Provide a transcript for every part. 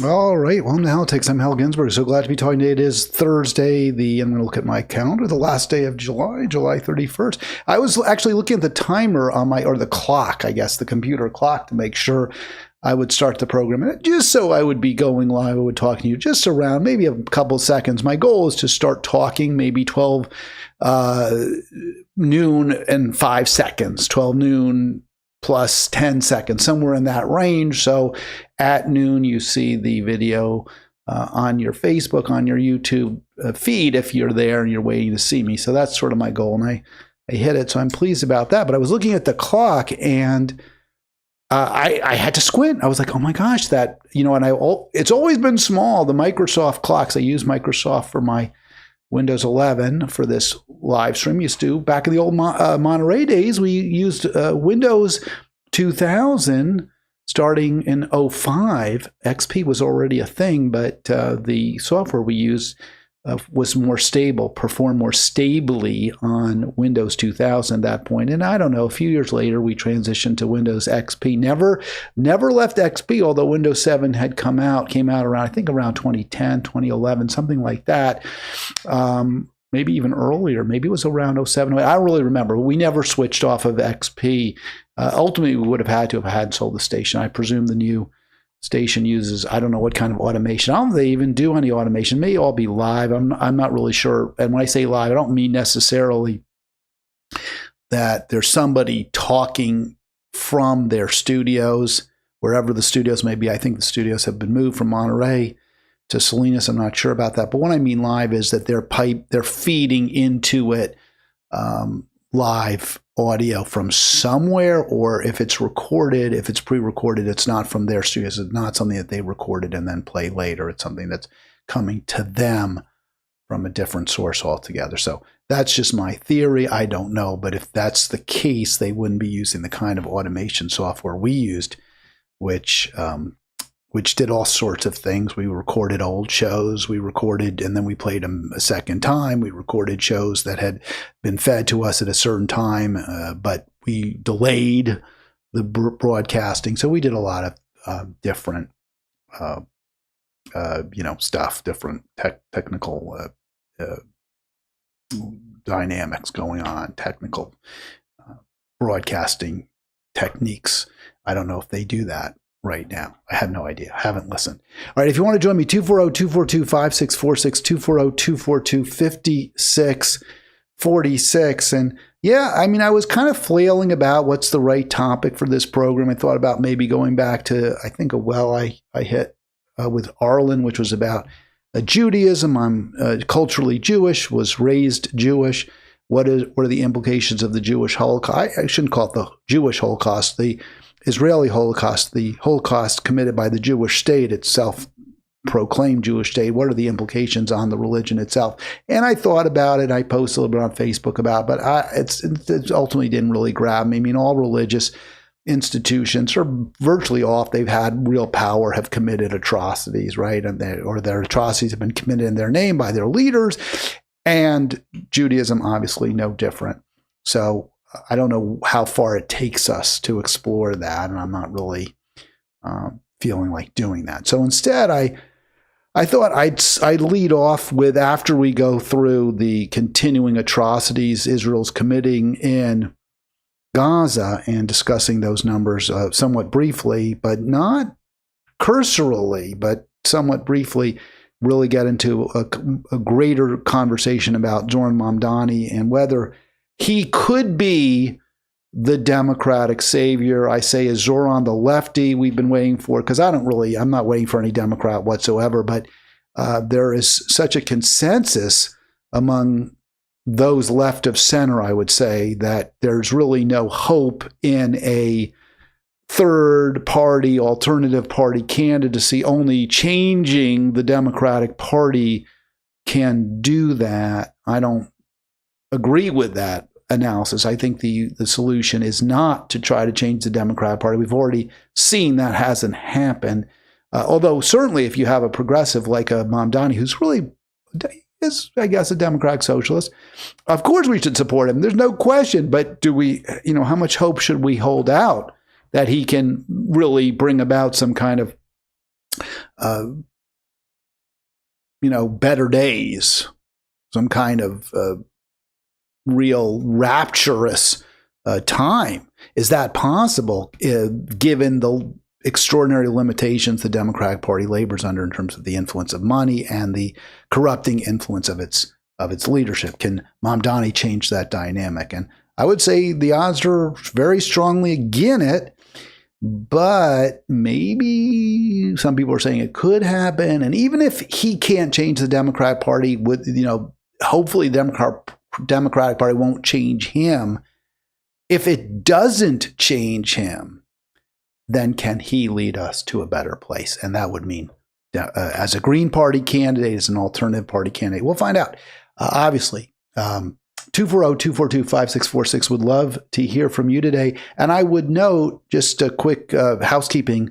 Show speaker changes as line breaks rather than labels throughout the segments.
All right. Welcome to Politics. I'm Hal Ginsberg. So glad to be talking to you. It is Thursday. I'm going to look at my calendar. The last day of July 31st. I was actually looking at the timer on or the clock, I guess, the computer clock to make sure I would start the program. And just so I would be going live, I would talk to you just around maybe a couple seconds. My goal is to start talking maybe 12 noon and 5 seconds, 12 noon plus 10 seconds, somewhere in that range. So at noon, you see the video on your Facebook, on your YouTube feed if you're there and you're waiting to see me. So that's sort of my goal, and I hit it. So I'm pleased about that. But I was looking at the clock, and I had to squint. I was like, oh my gosh, that, and it's always been small. The Microsoft clocks, I use Microsoft for my Windows 11 for this live stream. Used to, back in the old Monterey days, we used Windows 2000 starting in 05. XP was already a thing, but the software we used was more stable, performed more stably on Windows 2000 at that point. And I don't know, a few years later, we transitioned to Windows XP. Never left XP, although Windows 7 had came out around, I think around 2010, 2011, something like that. Maybe even earlier. Maybe it was around 07. I don't really remember. We never switched off of XP. Ultimately, we would have had to have had sold the station. I presume the new station uses, I don't know what kind of automation. I don't know if they even do any automation. It may all be live. I'm not really sure. And when I say live, I don't mean necessarily that there's somebody talking from their studios, wherever the studios may be. I think the studios have been moved from Monterey to Salinas. I'm not sure about that. But what I mean live is that they're feeding into it live audio from somewhere, or if it's recorded, if it's pre-recorded, it's not from their studios. It's not something that they recorded and then play later. It's something that's coming to them from a different source altogether. So that's just my theory. I don't know, but if that's the case, they wouldn't be using the kind of automation software we used, which did all sorts of things. We recorded old shows. We recorded, and then we played them a second time. We recorded shows that had been fed to us at a certain time, but we delayed the broadcasting. So we did a lot of different, stuff, different technical dynamics going on, technical broadcasting techniques. I don't know if they do that right now. I have no idea. I haven't listened. All right. If you want to join me, 240-242-5646, 240-242-5646. And yeah, I mean, I was kind of flailing about what's the right topic for this program. I thought about maybe going back to, I think, a well I hit with Arlen, which was about Judaism. I'm culturally Jewish, was raised Jewish. What are the implications of the Jewish Holocaust? I shouldn't call it the Jewish Holocaust, the Israeli Holocaust, the Holocaust committed by the Jewish state itself, proclaimed Jewish state. What are the implications on the religion itself? And I thought about it. I posted a little bit on Facebook about it, but it ultimately didn't really grab me. I mean, all religious institutions, or virtually all, if they've had real power, have committed atrocities, right? Or their atrocities have been committed in their name by their leaders. And Judaism, obviously, no different. So I don't know how far it takes us to explore that, and I'm not really feeling like doing that. So instead, I thought I'd lead off with, after we go through the continuing atrocities Israel's committing in Gaza and discussing those numbers somewhat briefly, but not cursorily, but somewhat briefly, really get into a greater conversation about Zohran Mamdani and whether he could be the Democratic savior. I say, is Zohran the lefty we've been waiting for? Because I'm not waiting for any Democrat whatsoever, but there is such a consensus among those left of center, I would say, that there's really no hope in a third party, alternative party candidacy. Only changing the Democratic Party can do that. I don't agree with that analysis. I think the solution is not to try to change the Democratic Party. We've already seen that hasn't happened. Although certainly if you have a progressive like a Mamdani, who's really is, I guess, a democratic socialist, of course we should support him. There's no question. But do we, how much hope should we hold out that he can really bring about some kind of better days, some kind of real rapturous time. Is that possible, given the extraordinary limitations the Democratic Party labors under in terms of the influence of money and the corrupting influence of its leadership? Can Mamdani change that dynamic? And I would say the odds are very strongly against it, but maybe some people are saying it could happen. And even if he can't change the Democratic Party, hopefully the Democratic Party won't change him. If it doesn't change him, then can he lead us to a better place? And that would mean, as a Green Party candidate, as an alternative party candidate, we'll find out. Obviously, 240-242-5646 would love to hear from you today. And I would note, just a quick housekeeping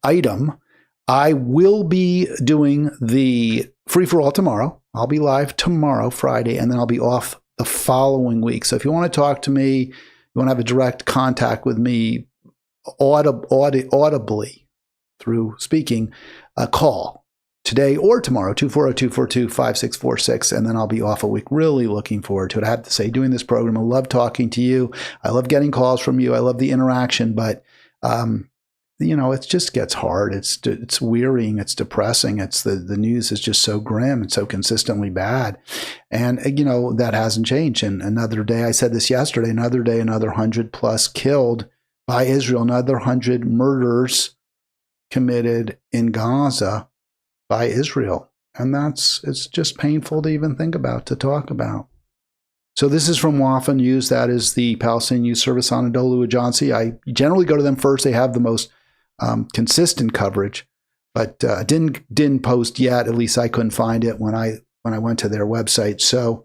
item, I will be doing the free-for-all tomorrow. I'll be live tomorrow, Friday, and then I'll be off the following week. So if you want to talk to me, you want to have a direct contact with me audibly through speaking, call today or tomorrow, 240-242-5646, and then I'll be off a week. Really looking forward to it. I have to say, doing this program, I love talking to you. I love getting calls from you. I love the interaction, but it just gets hard. It's wearying. It's depressing. The news is just so grim and so consistently bad. And, that hasn't changed. And another day, I said this yesterday, another day, another 100 plus killed by Israel, another 100 murders committed in Gaza by Israel. And it's just painful to even think about, to talk about. So this is from Wafa News. That is the Palestinian News Service, Anadolu Ajansi. I generally go to them first. They have the most consistent coverage, but didn't post yet. At least I couldn't find it when I went to their website. So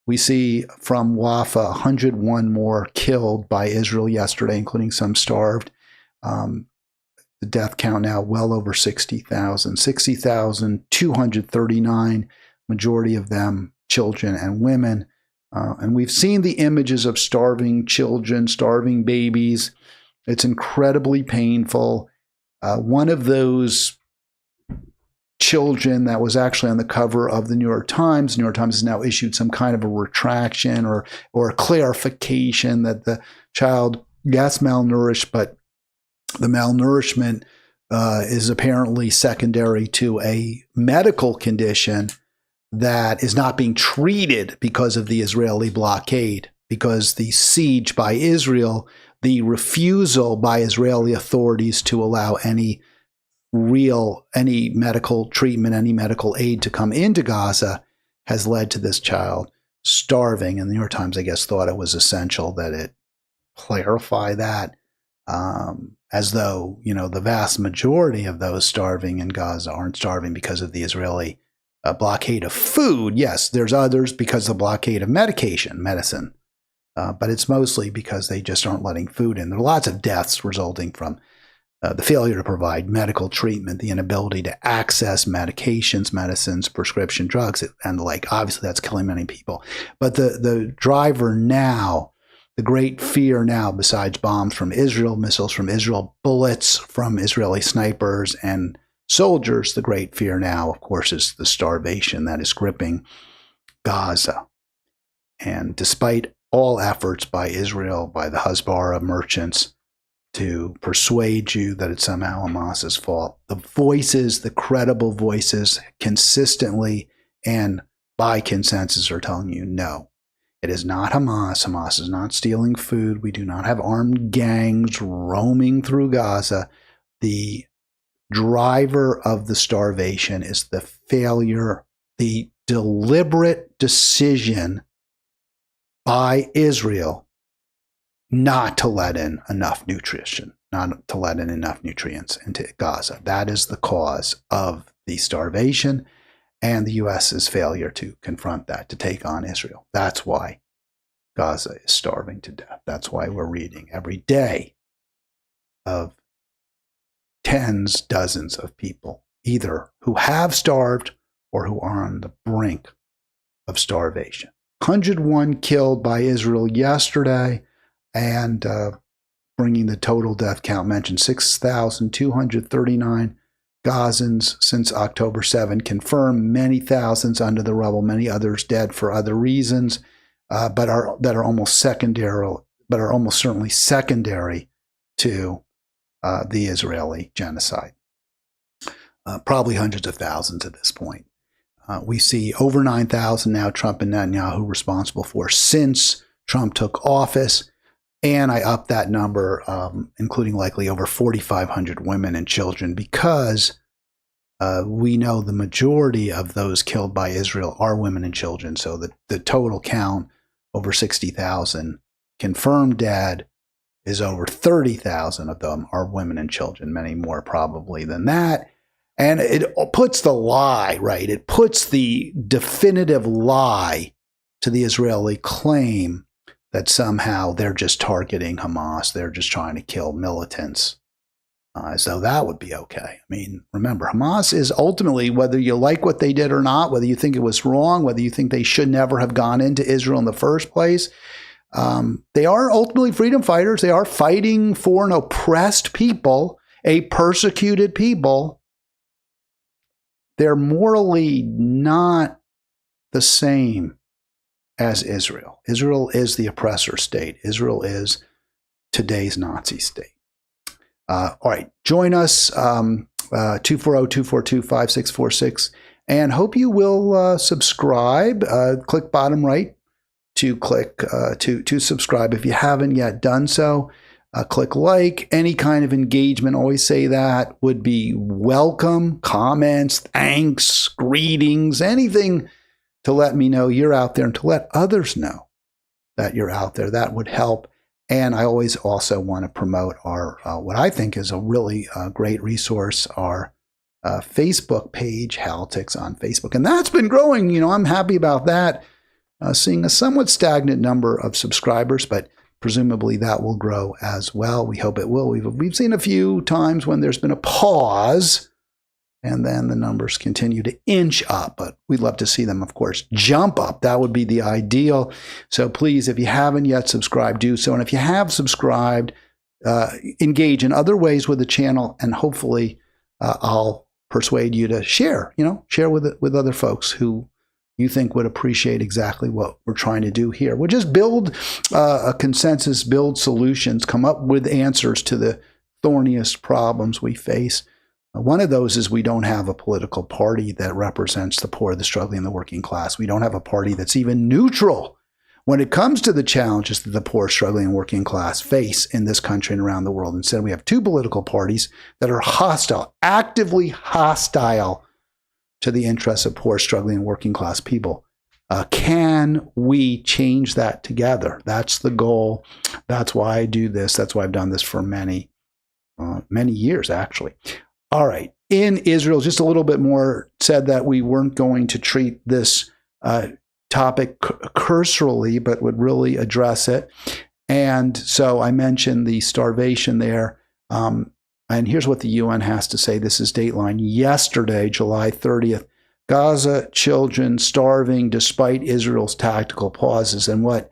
we see from Wafa 101 more killed by Israel yesterday, including some starved. The death count now well over 60,239, majority of them children and women. And we've seen the images of starving children, starving babies. It's incredibly painful. One of those children that was actually on the cover of the New York Times has now issued some kind of a retraction or a clarification that the child, yes, malnourished, but the malnourishment is apparently secondary to a medical condition that is not being treated because of the Israeli blockade, because the siege by Israel, the refusal by Israeli authorities to allow any medical treatment, any medical aid to come into Gaza has led to this child starving. And the New York Times, I guess, thought it was essential that it clarify that, as though, the vast majority of those starving in Gaza aren't starving because of the Israeli blockade of food. Yes, there's others because of the blockade of medicine. But it's mostly because they just aren't letting food in. There are lots of deaths resulting from the failure to provide medical treatment, the inability to access medications, medicines, prescription drugs, and the like. Obviously, that's killing many people. But the driver now, the great fear now, besides bombs from Israel, missiles from Israel, bullets from Israeli snipers and soldiers, the great fear now, of course, is the starvation that is gripping Gaza. And despite all efforts by Israel, by the Hezbollah merchants, to persuade you that it's somehow Hamas's fault, the voices, the credible voices, consistently and by consensus are telling you, no, it is not Hamas. Hamas is not stealing food. We do not have armed gangs roaming through Gaza. The driver of the starvation is the failure, the deliberate decision by Israel not to let in enough nutrition, not to let in enough nutrients into Gaza. That is the cause of the starvation and the U.S.'s failure to confront that, to take on Israel. That's why Gaza is starving to death. That's why we're reading every day of tens, dozens of people, either who have starved or who are on the brink of starvation. 101 killed by Israel yesterday, and bringing the total death count mentioned 6,239, Gazans since October 7, confirmed many thousands under the rubble, many others dead for other reasons, but are almost certainly secondary to the Israeli genocide. Probably hundreds of thousands at this point. We see over 9,000 now Trump and Netanyahu responsible for since Trump took office. And I upped that number, including likely over 4,500 women and children, because we know the majority of those killed by Israel are women and children. So the total count, over 60,000 confirmed dead, is over 30,000 of them are women and children, many more probably than that. And it puts the lie, right? It puts the definitive lie to the Israeli claim that somehow they're just targeting Hamas. They're just trying to kill militants, as though that would be okay. I mean, remember, Hamas is ultimately, whether you like what they did or not, whether you think it was wrong, whether you think they should never have gone into Israel in the first place, they are ultimately freedom fighters. They are fighting for an oppressed people, a persecuted people. They're morally not the same as Israel. Israel is the oppressor state. Israel is today's Nazi state. All right, join us, 240-242-5646, and hope you will subscribe. Click bottom right to click to subscribe if you haven't yet done so. Click like. Any kind of engagement, always say that, would be welcome. Comments, thanks, greetings, anything to let me know you're out there and to let others know that you're out there. That would help. And I always also want to promote our what I think is a really great resource, our Facebook page, Haltix on Facebook. And that's been growing. You know, I'm happy about that, seeing a somewhat stagnant number of subscribers, but presumably that will grow as well. We hope it will. We've seen a few times when there's been a pause and then the numbers continue to inch up, but we'd love to see them, of course, jump up. That would be the ideal. So please, if you haven't yet subscribed, do so. And if you have subscribed, engage in other ways with the channel, and hopefully I'll persuade you to share with other folks who you think would appreciate exactly what we're trying to do here. We'll just build a consensus, build solutions, come up with answers to the thorniest problems we face. One of those is we don't have a political party that represents the poor, the struggling, and the working class. We don't have a party that's even neutral when it comes to the challenges that the poor, struggling, and working class face in this country and around the world. Instead, we have two political parties that are hostile, actively hostile to the interests of poor, struggling, and working class people. Can we change that together? That's the goal. That's why I do this. That's why I've done this for many years, actually. All right. In Israel, just a little bit more, said that we weren't going to treat this topic cursorily, but would really address it. And so I mentioned the starvation there. And here's what the UN has to say. This is Dateline yesterday, July 30th. Gaza children starving despite Israel's tactical pauses. And what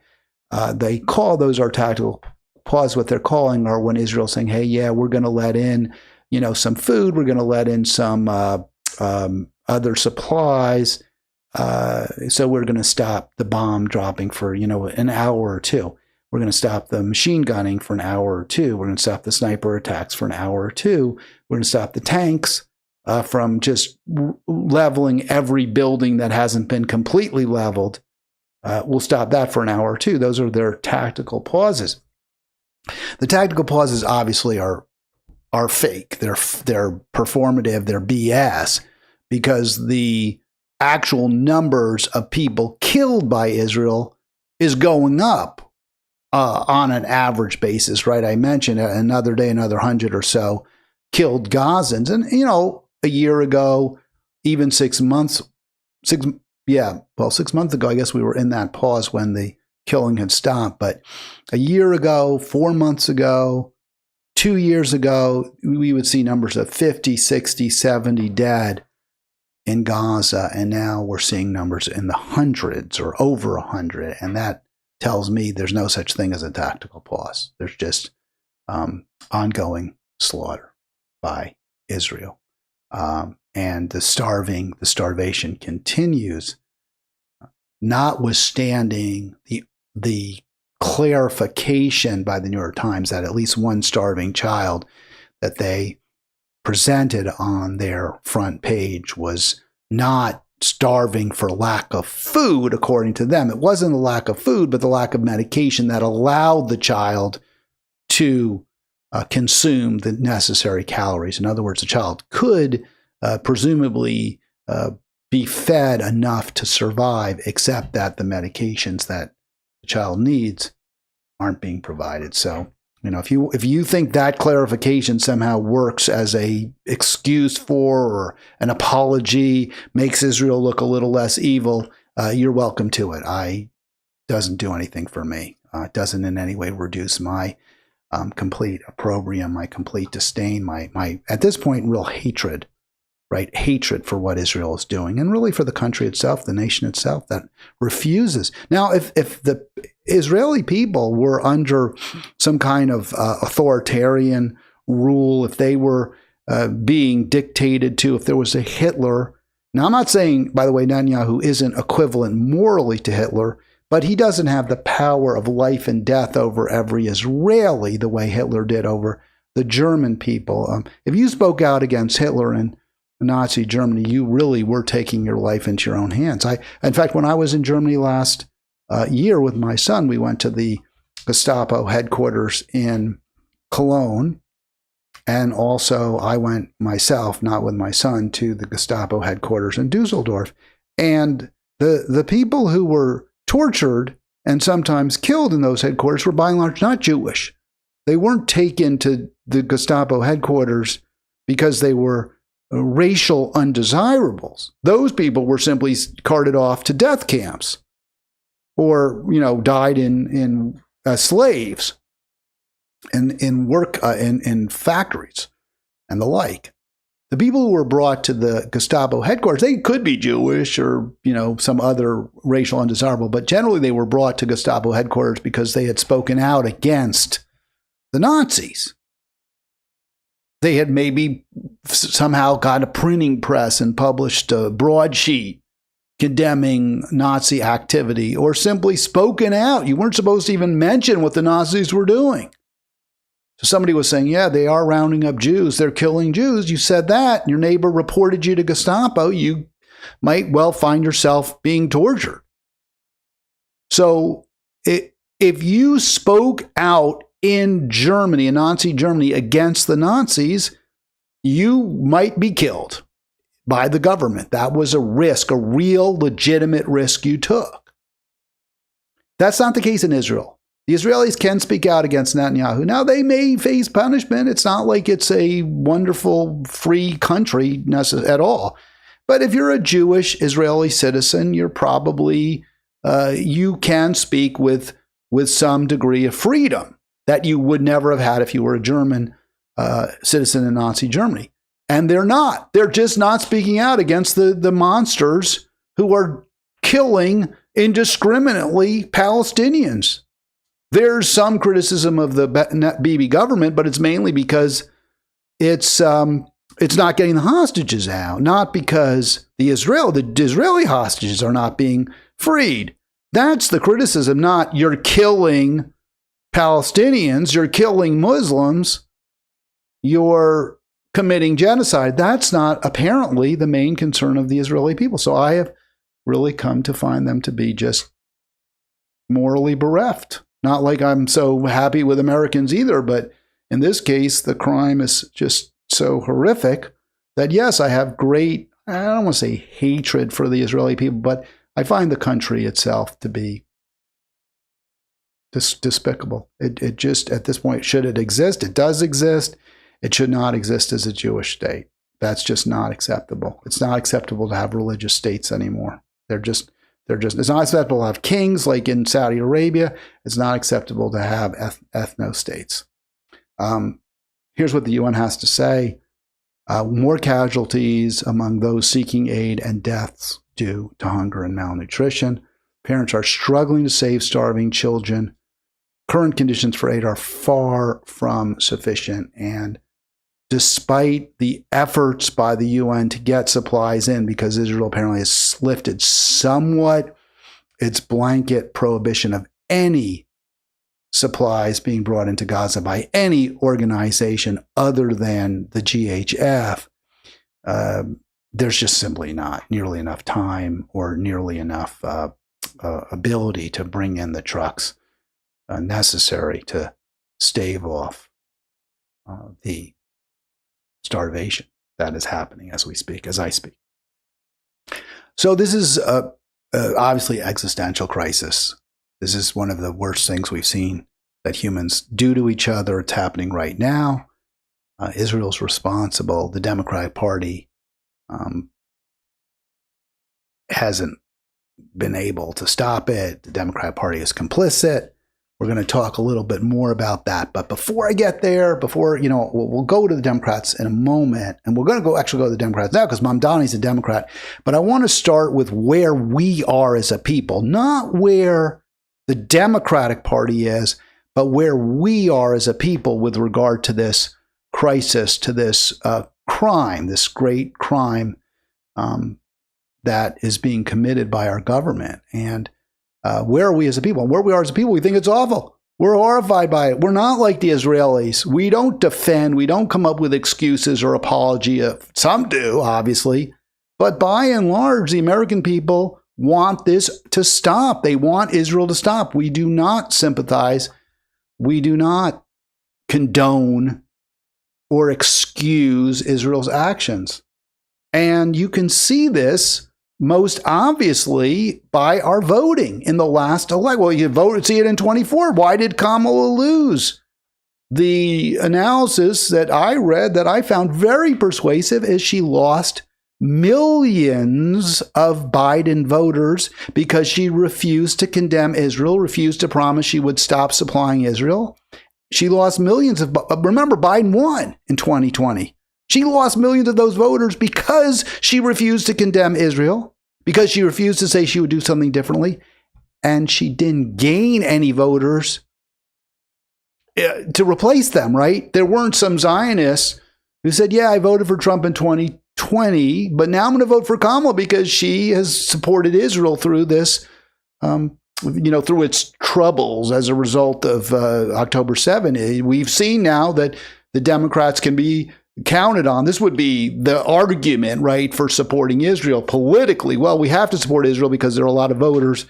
they call those are tactical pauses. What they're calling are when Israel's saying, hey, yeah, we're going to let in some food. We're going to let in some other supplies. So we're going to stop the bomb dropping for, an hour or two. We're going to stop the machine gunning for an hour or two. We're going to stop the sniper attacks for an hour or two. We're going to stop the tanks from just leveling every building that hasn't been completely leveled. We'll stop that for an hour or two. Those are their tactical pauses. The tactical pauses obviously are fake. They're performative. They're BS, because the actual numbers of people killed by Israel is going up on an average basis, right? I mentioned another day, another 100 or so killed Gazans. And, a year ago, even 6 months ago, I guess we were in that pause when the killing had stopped. But a year ago, 4 months ago, 2 years ago, we would see numbers of 50, 60, 70 dead in Gaza. And now we're seeing numbers in the hundreds or over 100. And that tells me there's no such thing as a tactical pause. There's just ongoing slaughter by Israel. and the starvation continues, notwithstanding the clarification by the New York Times that at least one starving child that they presented on their front page was not starving for lack of food, according to them. It wasn't the lack of food, but the lack of medication that allowed the child to consume the necessary calories. In other words, the child could presumably be fed enough to survive, except that the medications that the child needs aren't being provided. So, if you think that clarification somehow works as a excuse for or an apology, makes Israel look a little less evil, you're welcome to it. It doesn't do anything for me. It doesn't in any way reduce my complete opprobrium, my complete disdain, my at this point real hatred, right? Hatred for what Israel is doing, and really for the country itself, the nation itself that refuses. Now, if the Israeli people were under some kind of authoritarian rule, if they were being dictated to, if there was a Hitler. Now, I'm not saying, by the way, Netanyahu isn't equivalent morally to Hitler, but he doesn't have the power of life and death over every Israeli the way Hitler did over the German people. If you spoke out against Hitler and Nazi Germany, you really were taking your life into your own hands. In fact, when I was in Germany last year with my son, we went to the Gestapo headquarters in Cologne, and also I went myself, not with my son, to the Gestapo headquarters in Dusseldorf. And the people who were tortured and sometimes killed in those headquarters were by and large not Jewish. They weren't taken to the Gestapo headquarters because they were racial undesirables. Those people were simply carted off to death camps or, died in slaves and in work in factories and the like. The people who were brought to the Gestapo headquarters, they could be Jewish or, some other racial undesirable, but generally they were brought to Gestapo headquarters because they had spoken out against the Nazis. They had maybe somehow got a printing press and published a broadsheet condemning Nazi activity, or simply spoken out. You weren't supposed to even mention what the Nazis were doing. So somebody was saying, yeah, they are rounding up Jews. They're killing Jews. You said that. Your neighbor reported you to Gestapo. You might well find yourself being tortured. So if you spoke out in Germany, in Nazi Germany, against the Nazis, you might be killed by the government. That was a risk, a real legitimate risk you took. That's not the case in Israel. The Israelis can speak out against Netanyahu. Now, they may face punishment. It's not like it's a wonderful, free country at all. But if you're a Jewish Israeli citizen, you're probably, you can speak with some degree of freedom that you would never have had if you were a German citizen in Nazi Germany. And they're not. They're just not speaking out against the monsters who are killing indiscriminately Palestinians. There's some criticism of the Bibi government, but it's mainly because it's not getting the hostages out, not because the Israeli hostages are not being freed. That's the criticism, not you're killing Palestinians, you're killing Muslims, you're committing genocide. That's not apparently the main concern of the Israeli people. So I have really come to find them to be just morally bereft. Not like I'm so happy with Americans either, but in this case, the crime is just so horrific that, yes, I have great, I don't want to say hatred for the Israeli people, but I find the country itself to be despicable. It just, at this point, should it exist? It does exist. It should not exist as a Jewish state. That's just not acceptable. It's not acceptable to have religious states anymore. It's not acceptable to have kings like in Saudi Arabia. It's not acceptable to have ethno-states. Here's what the UN has to say. More casualties among those seeking aid and deaths due to hunger and malnutrition. Parents are struggling to save starving children. Current conditions for aid are far from sufficient, and despite the efforts by the UN to get supplies in, because Israel apparently has lifted somewhat its blanket prohibition of any supplies being brought into Gaza by any organization other than the GHF, there's just simply not nearly enough time or nearly enough ability to bring in the trucks necessary to stave off the starvation that is happening as I speak. So this is obviously existential crisis. This is one of the worst things we've seen that humans do to each other. It's happening right now. Israel's responsible. The Democratic Party hasn't been able to stop it. The Democratic Party is complicit. We're going to talk a little bit more about that. But before I get there, we'll go to the Democrats in a moment. And we're going to actually go to the Democrats now because Mamdani's a Democrat. But I want to start with where we are as a people, not where the Democratic Party is, but where we are as a people with regard to this crisis, to this crime, this great crime that is being committed by our government. And where are we as a people? And where we are as a people, we think it's awful. We're horrified by it. We're not like the Israelis. We don't defend. We don't come up with excuses or apology. Some do, obviously. But by and large, the American people want this to stop. They want Israel to stop. We do not sympathize. We do not condone or excuse Israel's actions. And you can see this most obviously by our voting in the last election. Well, you see it in 24. Why did Kamala lose? The analysis that I read that I found very persuasive is she lost millions of Biden voters because she refused to condemn Israel, refused to promise she would stop supplying Israel. She lost millions of, remember, Biden won in 2020. She lost millions of those voters because she refused to condemn Israel, because she refused to say she would do something differently, and she didn't gain any voters to replace them, right? There weren't some Zionists who said, yeah, I voted for Trump in 2020, but now I'm going to vote for Kamala because she has supported Israel through this, through its troubles as a result of October 7. We've seen now that the Democrats can be counted on. This would be the argument, right, for supporting Israel politically. Well, we have to support Israel because there are a lot of voters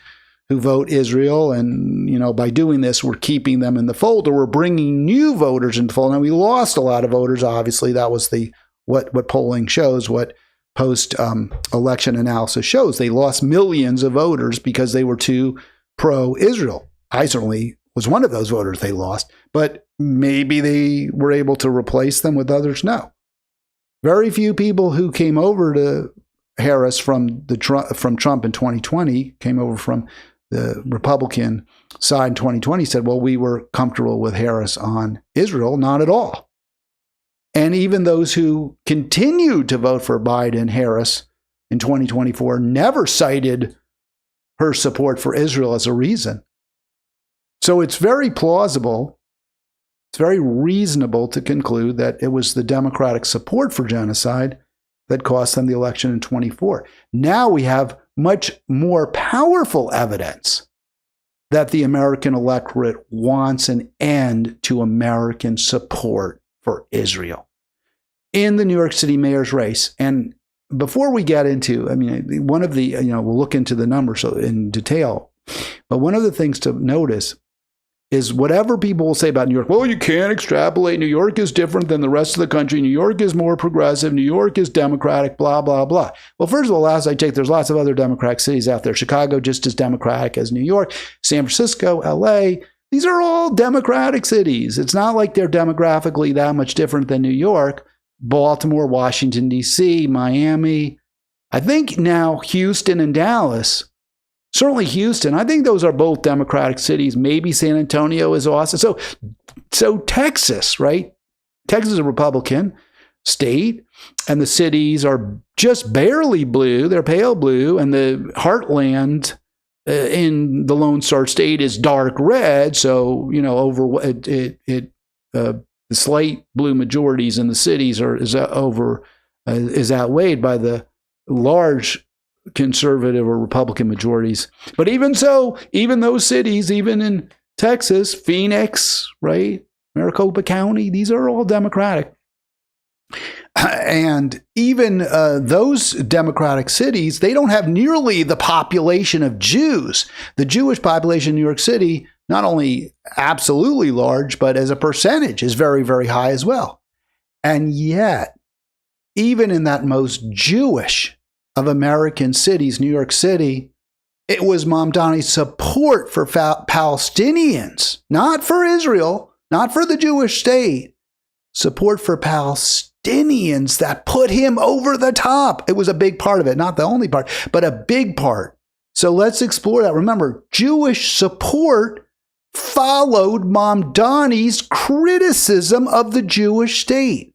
who vote Israel. And, by doing this, we're keeping them in the fold, or we're bringing new voters into the fold. And we lost a lot of voters. Obviously, that was what polling shows, what post-election analysis shows. They lost millions of voters because they were too pro-Israel. I certainly was one of those voters they lost, but maybe they were able to replace them with others. No. Very few people who came over to Harris from Trump in 2020, came over from the Republican side in 2020, said, well, we were comfortable with Harris on Israel. Not at all. And even those who continued to vote for Biden-Harris in 2024 never cited her support for Israel as a reason. So it's very plausible, it's very reasonable to conclude that it was the Democratic support for genocide that cost them the election in 24. Now we have much more powerful evidence that the American electorate wants an end to American support for Israel in the New York City mayor's race. And before we get into, one of the, we'll look into the numbers in detail, but one of the things to notice is whatever people will say about New York, well, you can't extrapolate. New York is different than the rest of the country. New York is more progressive. New York is democratic, blah, blah, blah. Well, first of all, as I checked, there's lots of other democratic cities out there. Chicago, just as democratic as New York. San Francisco, LA, these are all democratic cities. It's not like they're demographically that much different than New York. Baltimore, Washington, D.C., Miami. I think now Houston and Dallas. Certainly Houston. I think those are both democratic cities. Maybe San Antonio is also. So Texas, right? Texas is a Republican state, and the cities are just barely blue. They're pale blue, and the heartland in the Lone Star State is dark red. So, the slight blue majorities in the cities is outweighed by the large conservative or Republican majorities. But even so, even those cities, even in Texas, Phoenix, right, Maricopa County, these are all Democratic. And even those Democratic cities, they don't have nearly the population of Jews. The Jewish population in New York City, not only absolutely large, but as a percentage is very, very high as well. And yet, even in that most Jewish of American cities, New York City, it was Mamdani's support for Palestinians, not for Israel, not for the Jewish state, support for Palestinians that put him over the top. It was a big part of it, not the only part, but a big part. So let's explore that. Remember, Jewish support followed Mamdani's criticism of the Jewish state.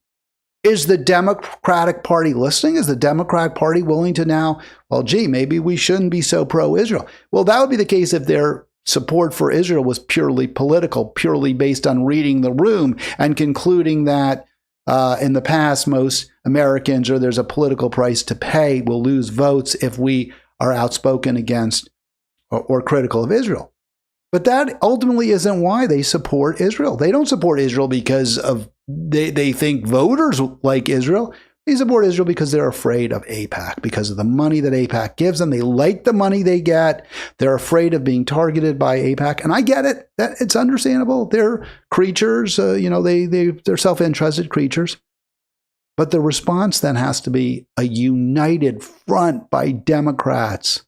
Is the Democratic Party listening? Is the Democratic Party willing to now, well, gee, maybe we shouldn't be so pro-Israel? Well, that would be the case if their support for Israel was purely political, purely based on reading the room and concluding that in the past, most Americans, or there's a political price to pay, will lose votes if we are outspoken against or critical of Israel. But that ultimately isn't why they support Israel. They don't support Israel because of they think voters like Israel. They support Israel because they're afraid of AIPAC, because of the money that AIPAC gives them. They like the money they get. They're afraid of being targeted by AIPAC. And I get it. It's understandable. They're creatures, they're self-interested creatures. But the response then has to be a united front by Democrats.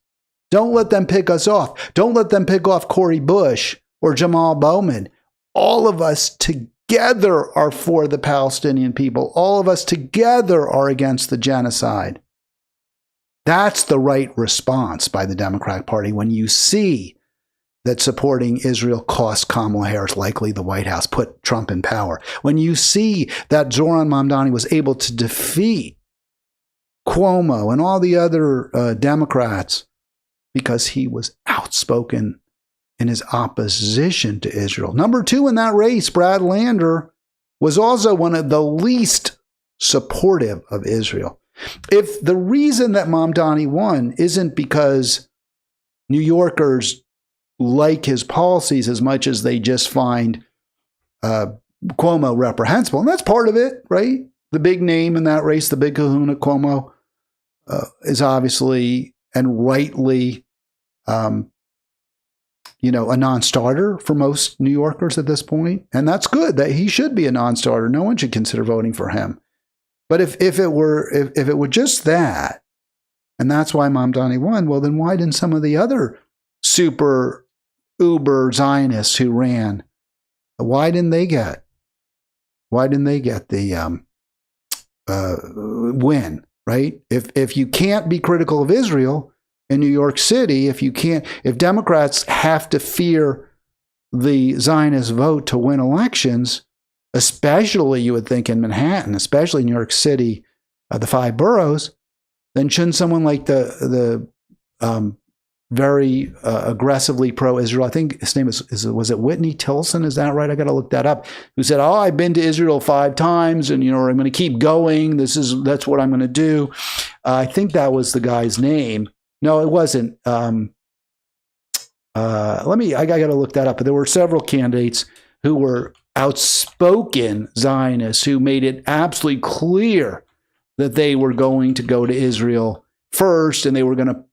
Don't let them pick us off. Don't let them pick off Cori Bush or Jamal Bowman. All of us together are for the Palestinian people. All of us together are against the genocide. That's the right response by the Democratic Party when you see that supporting Israel cost Kamala Harris, likely the White House, put Trump in power. When you see that Zohran Mamdani was able to defeat Cuomo and all the other Democrats because he was outspoken in his opposition to Israel. Number two in that race, Brad Lander, was also one of the least supportive of Israel. If the reason that Mamdani won isn't because New Yorkers like his policies as much as they just find Cuomo reprehensible, and that's part of it, right? The big name in that race, the big kahuna, Cuomo, is obviously and rightly a non-starter for most New Yorkers at this point. And that's good. That he should be a non-starter. No one should consider voting for him. But if it were just that, and that's why Mamdani won, well, then why didn't some of the other super uber Zionists who ran, why didn't they get the win, right? If you can't be critical of Israel in New York City, if Democrats have to fear the Zionist vote to win elections, especially you would think in Manhattan, especially New York City, the five boroughs, then shouldn't someone like the very aggressively pro-Israel, I think his name was it Whitney Tilson? Is that right? I got to look that up. Who said, "Oh, I've been to Israel 5 times, and I'm going to keep going. That's what I'm going to do." I think that was the guy's name. No, it wasn't. I got to look that up. But there were several candidates who were outspoken Zionists who made it absolutely clear that they were going to go to Israel first, and they were going to,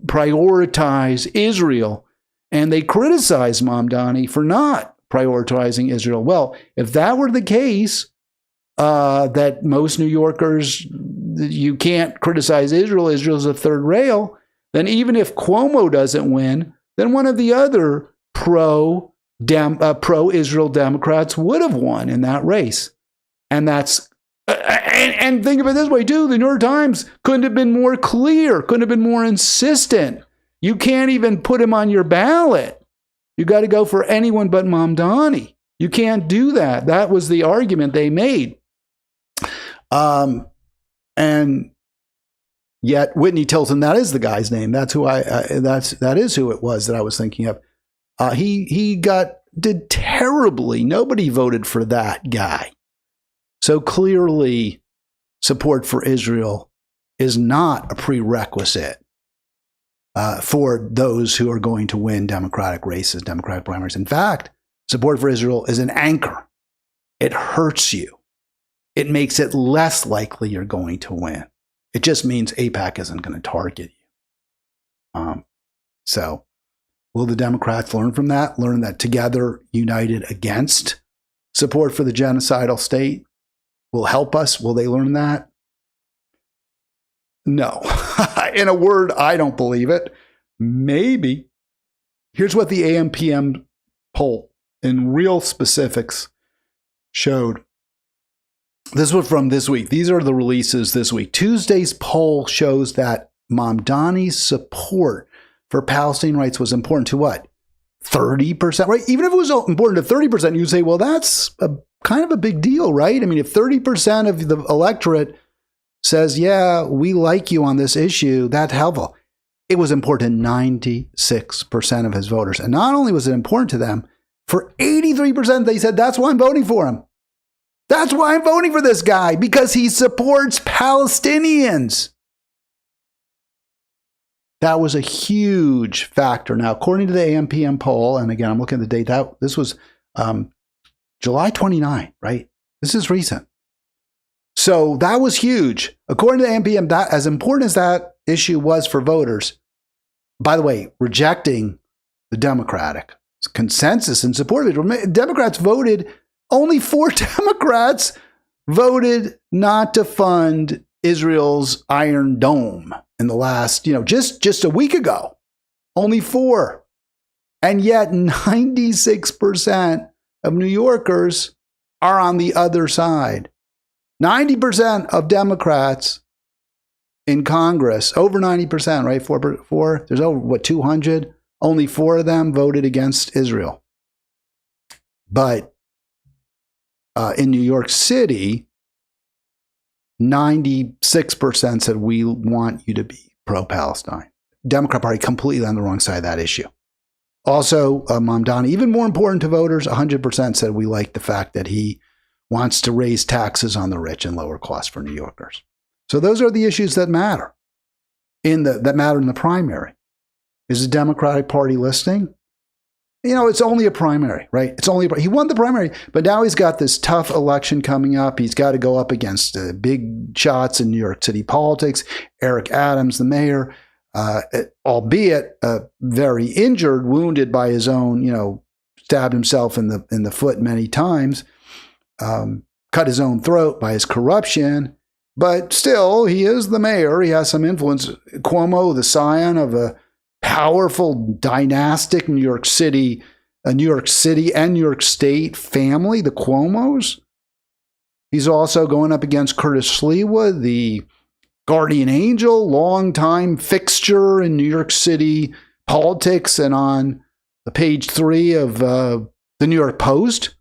prioritize Israel. And they criticized Mamdani for not prioritizing Israel. Well, if that were the case, that most New Yorkers, you can't criticize Israel. Israel's a third rail. Then even if Cuomo doesn't win, then one of the other pro-Israel Democrats would have won in that race. And that's and think of it this way too: the New York Times couldn't have been more clear, couldn't have been more insistent. You can't even put him on your ballot. You got to go for anyone but Mamdani. You can't do that. That was the argument they made. And yet Whitney Tilson, that is the guy's name. That's who that is who it was that I was thinking of. He got did terribly. Nobody voted for that guy. So clearly, support for Israel is not a prerequisite for those who are going to win Democratic races, Democratic primaries. In fact, support for Israel is an anchor. It hurts you. It makes it less likely you're going to win. It just means AIPAC isn't going to target you. So will the Democrats learn from that? Learn that together, united against support for the genocidal state will help us? Will they learn that? No. In a word, I don't believe it. Maybe. Here's what the AMPM poll in real specifics showed. This was from this week. These are the releases this week. Tuesday's poll shows that Mamdani's support for Palestinian rights was important to what? 30%, right? Even if it was important to 30%, you'd say, well, that's kind of a big deal, right? I mean, if 30% of the electorate says, yeah, we like you on this issue, that's helpful. It was important to 96% of his voters. And not only was it important to them, for 83%, they said, that's why I'm voting for him. That's why I'm voting for this guy, because he supports Palestinians. That was a huge factor. Now, according to the AMPM poll, and again, I'm looking at the date, this was July 29, right? This is recent. So that was huge. According to the AMPM, that, as important as that issue was for voters, by the way, rejecting the Democratic consensus in support of it, Democrats voted, only 4 Democrats voted not to fund Israel's Iron Dome in the last, just a week ago. Only 4. And yet 96% of New Yorkers are on the other side. 90% of Democrats in Congress, over 90%, right? Four, there's over, 200? Only 4 of them voted against Israel. But in New York City, 96% said we want you to be pro-Palestine. Democrat Party completely on the wrong side of that issue. Also, Mamdani, even more important to voters, 100% said we like the fact that he wants to raise taxes on the rich and lower costs for New Yorkers. So those are the issues that matter in the primary. Is the Democratic Party listening? It's only a primary, right? He won the primary, but now he's got this tough election coming up. He's got to go up against big shots in New York City politics. Eric Adams, the mayor, albeit very injured, wounded by his own, stabbed himself in the foot many times, cut his own throat by his corruption. But still, he is the mayor. He has some influence. Cuomo, the scion of a powerful, dynastic New York City and New York State family, the Cuomos. He's also going up against Curtis Sliwa, the guardian angel, longtime fixture in New York City politics and on the page 3 of the New York Post.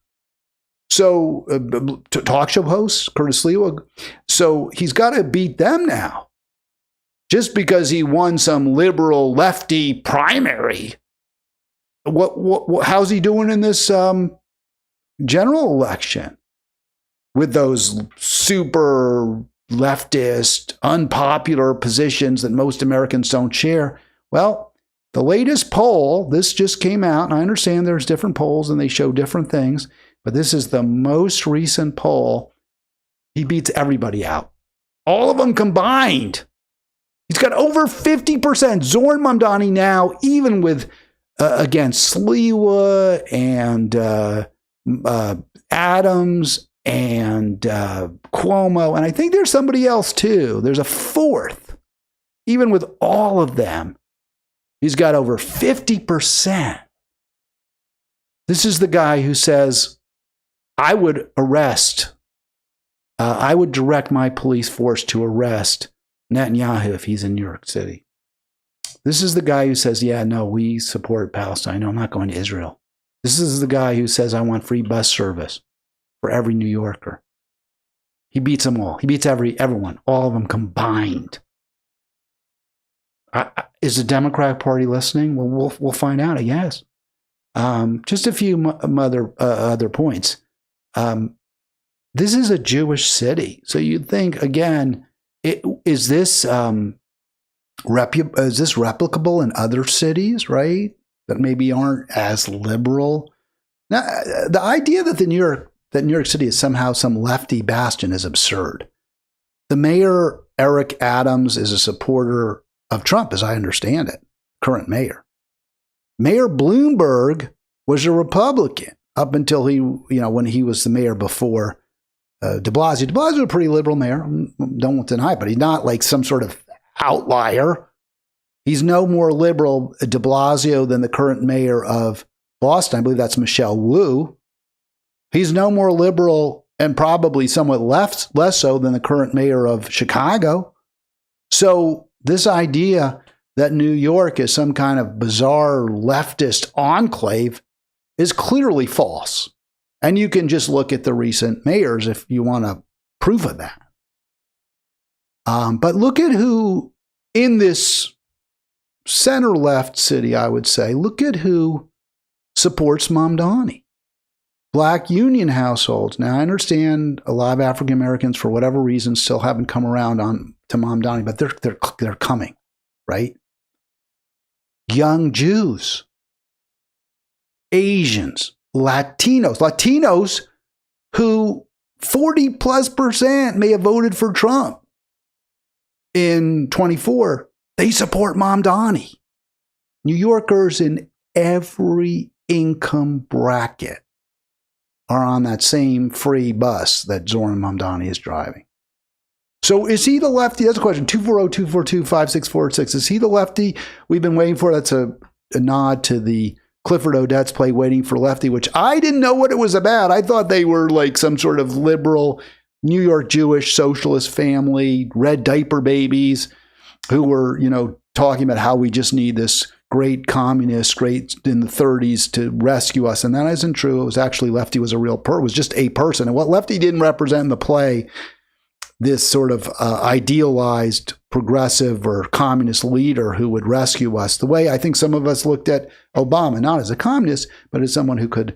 So, talk show host, Curtis Sliwa. So he's got to beat them now. Just because he won some liberal lefty primary, how's he doing in this general election with those super leftist, unpopular positions that most Americans don't share? Well, the latest poll, this just came out, and I understand there's different polls and they show different things, but this is the most recent poll. He beats everybody out. All of them combined. He's got over 50%. Zohran Mamdani now, even with, against Sliwa and Adams and Cuomo, and I think there's somebody else too. There's a 4th. Even with all of them, he's got over 50%. This is the guy who says, I would direct my police force to arrest Netanyahu if he's in New York City. This is the guy who says, yeah, no, we support Palestine. No, I'm not going to Israel. This is the guy who says, I want free bus service for every New Yorker. He beats them all. He beats everyone, all of them combined. Is the Democratic Party listening? Well, we'll find out, I guess. Just a few other points. This is a Jewish city. So you'd think, again, is this replicable in other cities, right? That maybe aren't as liberal. Now, the idea that New York City is somehow some lefty bastion is absurd. The mayor, Eric Adams, is a supporter of Trump, as I understand it, current mayor. Mayor Bloomberg was a Republican up until when he was the mayor before de Blasio. De Blasio was a pretty liberal mayor, don't deny, but he's not like some sort of outlier. He's no more liberal, de Blasio, than the current mayor of Boston. I believe that's Michelle Wu. He's no more liberal and probably somewhat less so than the current mayor of Chicago. So this idea that New York is some kind of bizarre leftist enclave is clearly false. And you can just look at the recent mayors if you want a proof of that. But look at who in this center-left city, I would say, look at who supports Mamdani. Black union households. Now, I understand a lot of African Americans, for whatever reason, still haven't come around to Mamdani, but they're coming, right? Young Jews, Asians, Latinos who 40+% may have voted for Trump in 24. They support Mamdani. New Yorkers in every income bracket are on that same free bus that Zohran Mamdani is driving. So is he the lefty? That's a question. 240-242-5646. Is he the lefty we've been waiting for? That's a nod to the Clifford Odets play Waiting for Lefty, which I didn't know what it was about. I thought they were like some sort of liberal New York Jewish socialist family, red diaper babies who were, talking about how we just need this great communist, great in the 30s to rescue us. And that isn't true. It was actually Lefty was a real was just a person. And what Lefty didn't represent in the play, this sort of idealized progressive or communist leader who would rescue us, the way I think some of us looked at Obama, not as a communist, but as someone who could,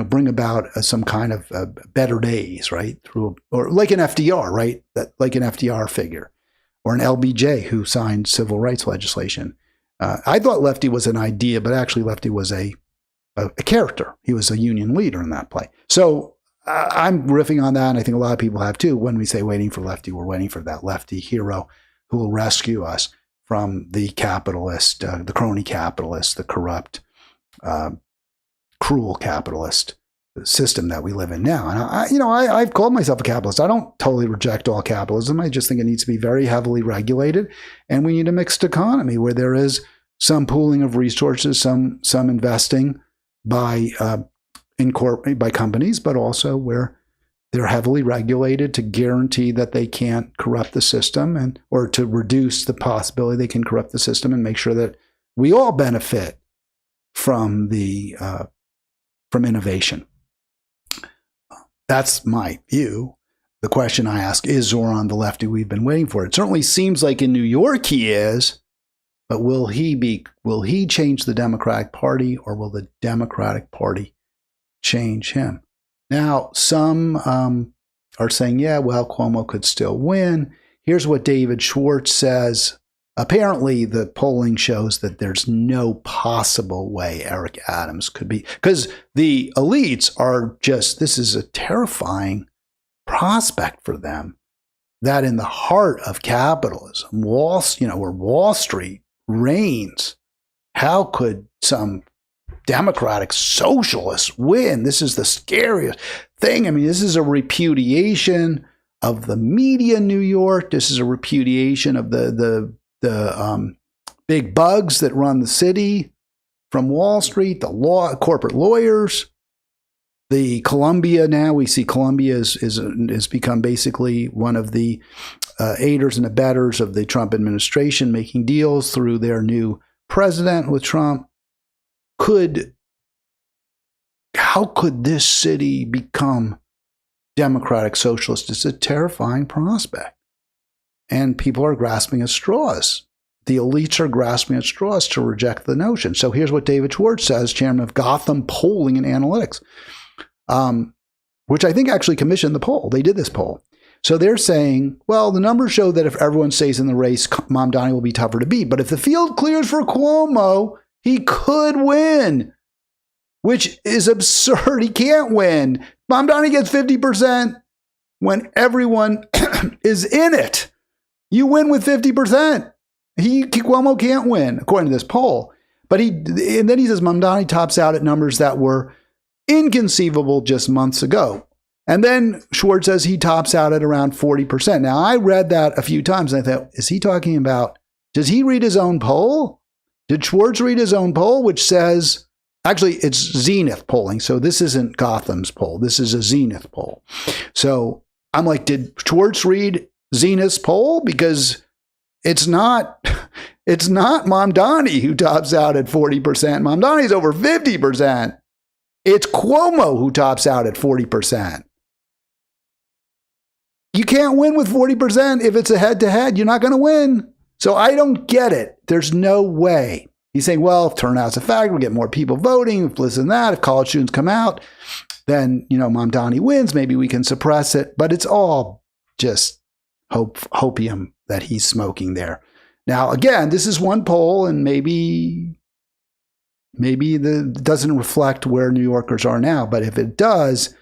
bring about some kind of better days, right? Or like an FDR, right? Like an FDR figure, or an LBJ who signed civil rights legislation. I thought Lefty was an idea, but actually Lefty was a character. He was a union leader in that play. So I'm riffing on that, and I think a lot of people have too. When we say waiting for Lefty, we're waiting for that Lefty hero who will rescue us from the capitalist, the crony capitalist, the corrupt, cruel capitalist system that we live in now. And I've called myself a capitalist. I don't totally reject all capitalism. I just think it needs to be very heavily regulated, and we need a mixed economy where there is some pooling of resources, some investing by companies, but also where they're heavily regulated to guarantee that they can't corrupt the system, or to reduce the possibility they can corrupt the system, and make sure that we all benefit from from innovation. That's my view. The question I ask, is Zohran the lefty we've been waiting for? It certainly seems like in New York he is, but will he change the Democratic Party, or will the Democratic Party change him? Now, some are saying, yeah, well, Cuomo could still win. Here's what David Schwartz says. Apparently, the polling shows that there's no possible way Eric Adams could be, because the elites are just, this is a terrifying prospect for them, that in the heart of capitalism, where Wall Street reigns, how could some Democratic socialists win? This is the scariest thing. I mean, this is a repudiation of the media in New York. This is a repudiation of the big bugs that run the city from Wall Street, the corporate lawyers, the Columbia. Now we see Columbia is become basically one of the aiders and abettors of the Trump administration, making deals through their new president with Trump. How could this city become democratic socialist? It's a terrifying prospect. And people are grasping at straws. the elites are grasping at straws to reject the notion. So here's what David Schwartz says, chairman of Gotham Polling and Analytics, which I think actually commissioned the poll. They did this poll. So they're saying, well, the numbers show that if everyone stays in the race, Mamdani will be tougher to beat. But if the field clears for Cuomo, he could win, which is absurd. He can't win. Mamdani gets 50% when everyone is in it. You win with 50%. Cuomo can't win, according to this poll. But and then he says Mamdani tops out at numbers that were inconceivable just months ago. And then Schwartz says he tops out at around 40%. Now, I read that a few times and I thought, is he talking about, does he read his own poll? Did Schwartz read his own poll, which says, actually, it's Zenith polling. So this isn't Gotham's poll. This is a Zenith poll. So I'm like, did Schwartz read Zenith's poll? Because it's not Mamdani who tops out at 40%. Mamdani's over 50%. It's Cuomo who tops out at 40%. You can't win with 40% if it's a head-to-head. You're not going to win. So I don't get it. There's no way. He's saying, well, if turnout's a factor, we'll get more people voting, if this and that, if college students come out, then, Mamdani wins. Maybe we can suppress it. But it's all just hopium that he's smoking there. Now, again, this is one poll, and maybe it doesn't reflect where New Yorkers are now. But if it does,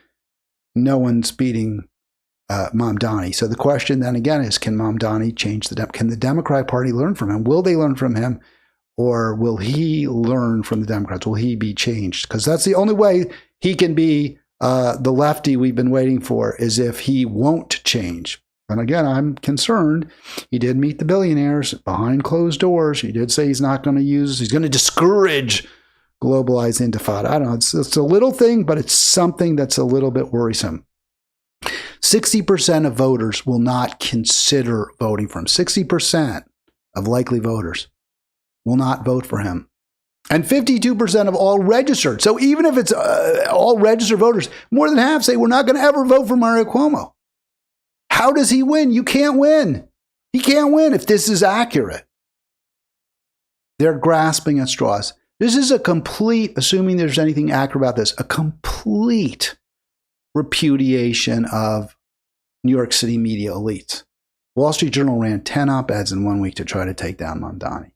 no one's beating Mamdani. So the question then again is, can Mamdani change can the Democratic Party learn from him? Will they learn from him, or will he learn from the Democrats? Will he be changed? Because that's the only way he can be the lefty we've been waiting for, is if he won't change. And again, I'm concerned. He did meet the billionaires behind closed doors. He did say he's going to discourage globalized intifada. I don't know. It's a little thing, but it's something that's a little bit worrisome. 60% of voters will not consider voting for him. 60% of likely voters will not vote for him. And 52% of all registered. So even if it's all registered voters, more than half say we're not going to ever vote for Mario Cuomo. How does he win? You can't win. He can't win if this is accurate. They're grasping at straws. This is a complete, assuming there's anything accurate about this, a complete repudiation of New York City media elites. Wall Street Journal ran 10 op-eds in 1 week to try to take down Mamdani.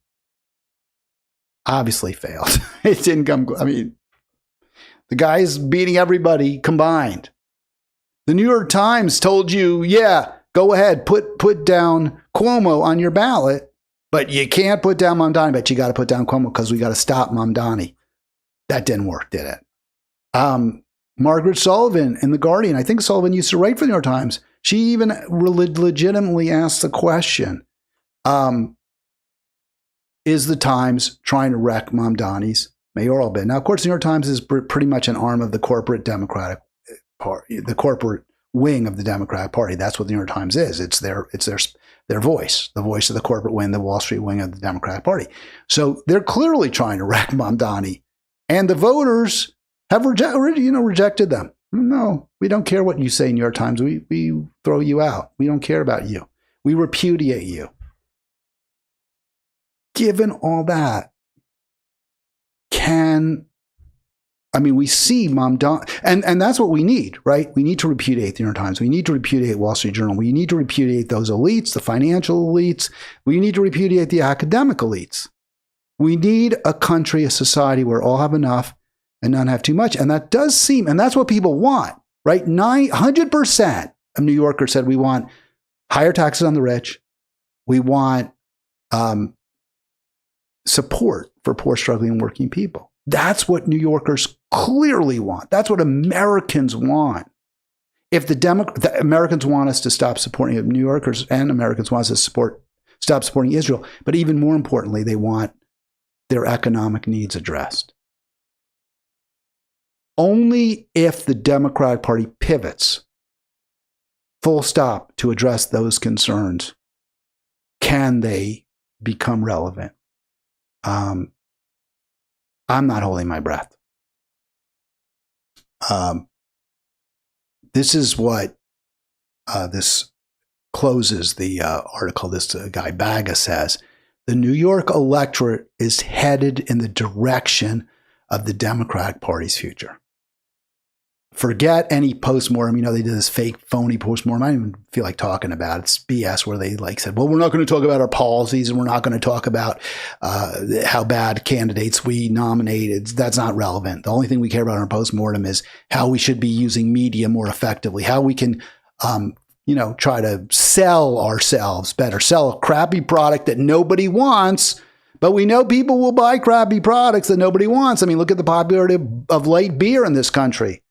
Obviously failed. It didn't come. The guy's beating everybody combined. The New York Times told you, yeah, go ahead, put down Cuomo on your ballot, but you can't put down Mamdani, but you got to put down Cuomo because we got to stop Mamdani. That didn't work, did it? Margaret Sullivan in The Guardian, I think Sullivan used to write for the New York Times. She even legitimately asked the question, is the Times trying to wreck Mamdani's mayoral bid? Now, of course, the New York Times is pretty much an arm of the corporate Democratic Party, the corporate wing of the Democratic Party. That's what the New York Times is. It's their voice, the voice of the corporate wing, the Wall Street wing of the Democratic Party. So they're clearly trying to wreck Mamdani, and the voters have rejected them. No, we don't care what you say, New York Times. We throw you out. We don't care about you. We repudiate you. Given all that, we see Mamdani, and that's what we need, right? We need to repudiate the New York Times. We need to repudiate Wall Street Journal. We need to repudiate those elites, the financial elites. We need to repudiate the academic elites. We need a country, a society where all have enough and none have too much. And that does seem, and that's what people want, right? 900% of New Yorkers said we want higher taxes on the rich. We want support for poor, struggling, working people. That's what New Yorkers clearly want. That's what Americans want. If the Americans want us to stop supporting it, New Yorkers and Americans want us to stop supporting Israel. But even more importantly, they want their economic needs addressed. Only if the Democratic Party pivots full stop to address those concerns can they become relevant. I'm not holding my breath. This is what this closes the article. This guy Baga says, the New York electorate is headed in the direction of the Democratic Party's future. Forget any postmortem. You know, they did this fake, phony postmortem. I don't even feel like talking about it. It's BS where they said, well, we're not going to talk about our policies and we're not going to talk about how bad candidates we nominated. That's not relevant. The only thing we care about in our postmortem is how we should be using media more effectively, how we can, try to sell ourselves better, sell a crappy product that nobody wants. But we know people will buy crappy products that nobody wants. I mean, look at the popularity of light beer in this country.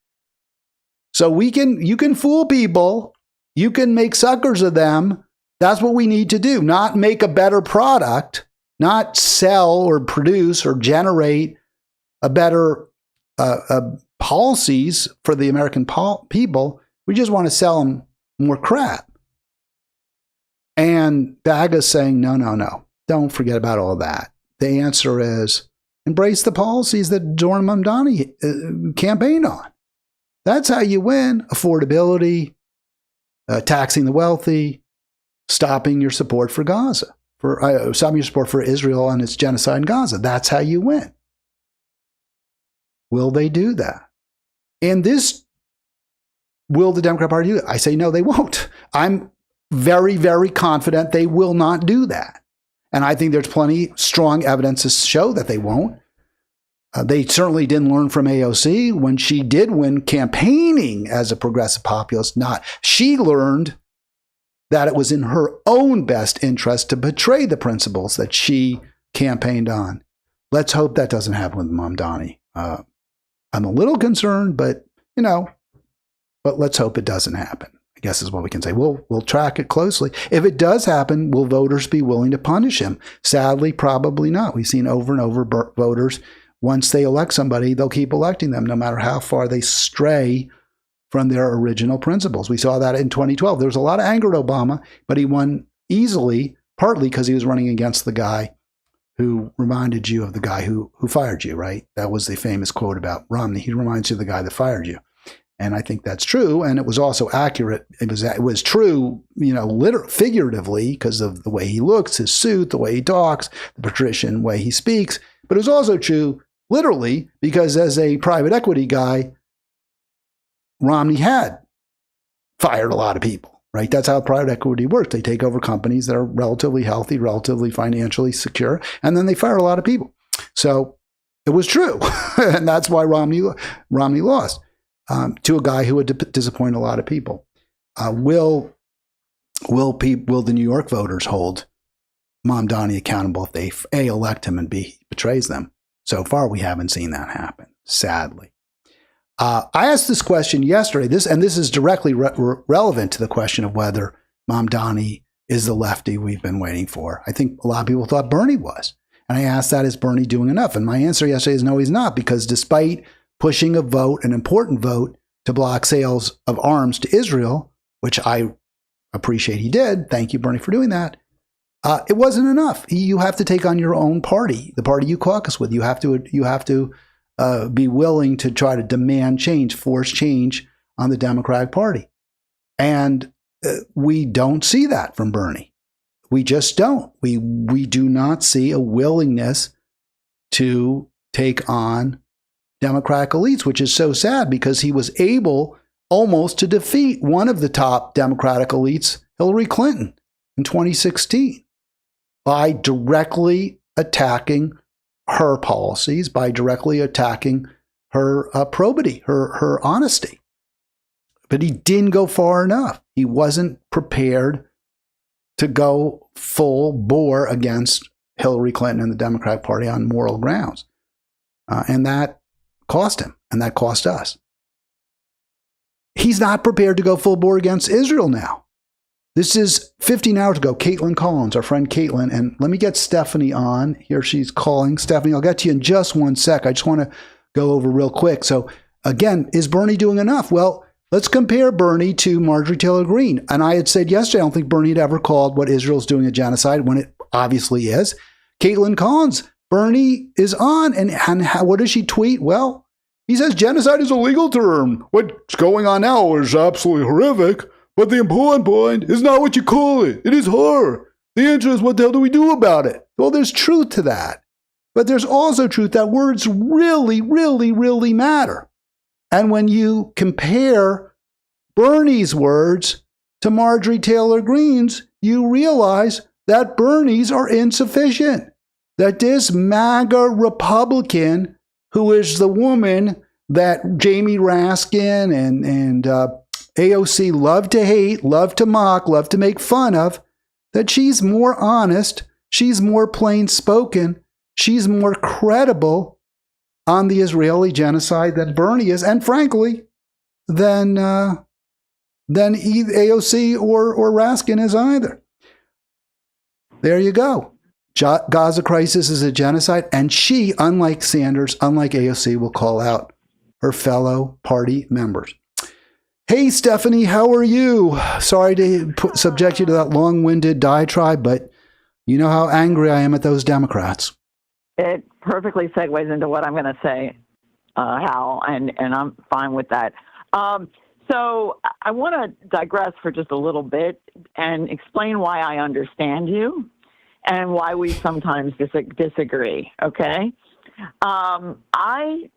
So you can fool people. You can make suckers of them. That's what we need to do. Not make a better product, not sell or produce or generate a better policies for the American people. We just want to sell them more crap. And BAGA's saying, no. Don't forget about all that. The answer is embrace the policies that Zohran Mamdani campaigned on. That's how you win. Affordability, taxing the wealthy, stopping your support for Gaza, stopping your support for Israel and its genocide in Gaza. That's how you win. Will they do that? And will the Democrat Party do that? I say no, they won't. I'm very, very confident they will not do that. And I think there's plenty strong evidence to show that they won't. They certainly didn't learn from AOC when she did win campaigning as a progressive populist. She learned that it was in her own best interest to betray the principles that she campaigned on. Let's hope that doesn't happen with Mamdani. I'm a little concerned, but let's hope it doesn't happen, I guess is what we can say. We'll track it closely. If it does happen, will voters be willing to punish him? Sadly, probably not. We've seen over and over voters, once they elect somebody, they'll keep electing them no matter how far they stray from their original principles. We saw that in 2012. There was a lot of anger at Obama, but he won easily, partly because he was running against the guy who reminded you of the guy who fired you, right? That was the famous quote about Romney. He reminds you of the guy that fired you. And I think that's true. And it was also accurate. It was true, figuratively, because of the way he looks, his suit, the way he talks, the patrician way he speaks. But it was also true literally, because as a private equity guy, Romney had fired a lot of people, right? That's how private equity works. They take over companies that are relatively healthy, relatively financially secure, and then they fire a lot of people. So it was true. And that's why Romney lost to a guy who would disappoint a lot of people. Will the New York voters hold Mamdani accountable if they A, elect him, and B, betrays them? So far, we haven't seen that happen, sadly. I asked this question yesterday, this is directly relevant to the question of whether Mamdani is the lefty we've been waiting for. I think a lot of people thought Bernie was. And I asked that, is Bernie doing enough? And my answer yesterday is no, he's not, because despite pushing a vote, an important vote, to block sales of arms to Israel, which I appreciate he did, thank you, Bernie, for doing that, it wasn't enough. You have to take on your own party, the party you caucus with. You have to be willing to try to demand change, force change on the Democratic Party. And we don't see that from Bernie. We just don't. We do not see a willingness to take on Democratic elites, which is so sad because he was able almost to defeat one of the top Democratic elites, Hillary Clinton, in 2016. By directly attacking her policies, by directly attacking her probity, her honesty. But he didn't go far enough. He wasn't prepared to go full bore against Hillary Clinton and the Democratic Party on moral grounds. And that cost him, and that cost us. He's not prepared to go full bore against Israel now. This is 15 hours ago. Caitlin Collins, our friend Caitlin, and let me get Stephanie on. Here she's calling. Stephanie, I'll get to you in just one sec. I just want to go over real quick. So again, is Bernie doing enough? Well, let's compare Bernie to Marjorie Taylor Greene. And I had said yesterday, I don't think Bernie had ever called what Israel's doing a genocide, when it obviously is. Caitlin Collins, Bernie is on. And what does she tweet? Well, he says genocide is a legal term. What's going on now is absolutely horrific. But the important point is not what you call it. It is horror. The answer is, what the hell do we do about it? Well, there's truth to that. But there's also truth that words really, really, really matter. And when you compare Bernie's words to Marjorie Taylor Greene's, you realize that Bernie's are insufficient. That this MAGA Republican, who is the woman that Jamie Raskin and AOC love to hate, love to mock, love to make fun of, that she's more honest, she's more plain spoken, she's more credible on the Israeli genocide than Bernie is, and frankly, than AOC or Raskin is either. There you go. Gaza crisis is a genocide, and she, unlike Sanders, unlike AOC, will call out her fellow party members. Hey, Stephanie, how are you? Sorry to subject you to that long-winded diatribe, but you know how angry I am at those Democrats.
It perfectly segues into what I'm going to say, Hal, and I'm fine with that. So I want to digress for just a little bit and explain why I understand you and why we sometimes disagree, okay? I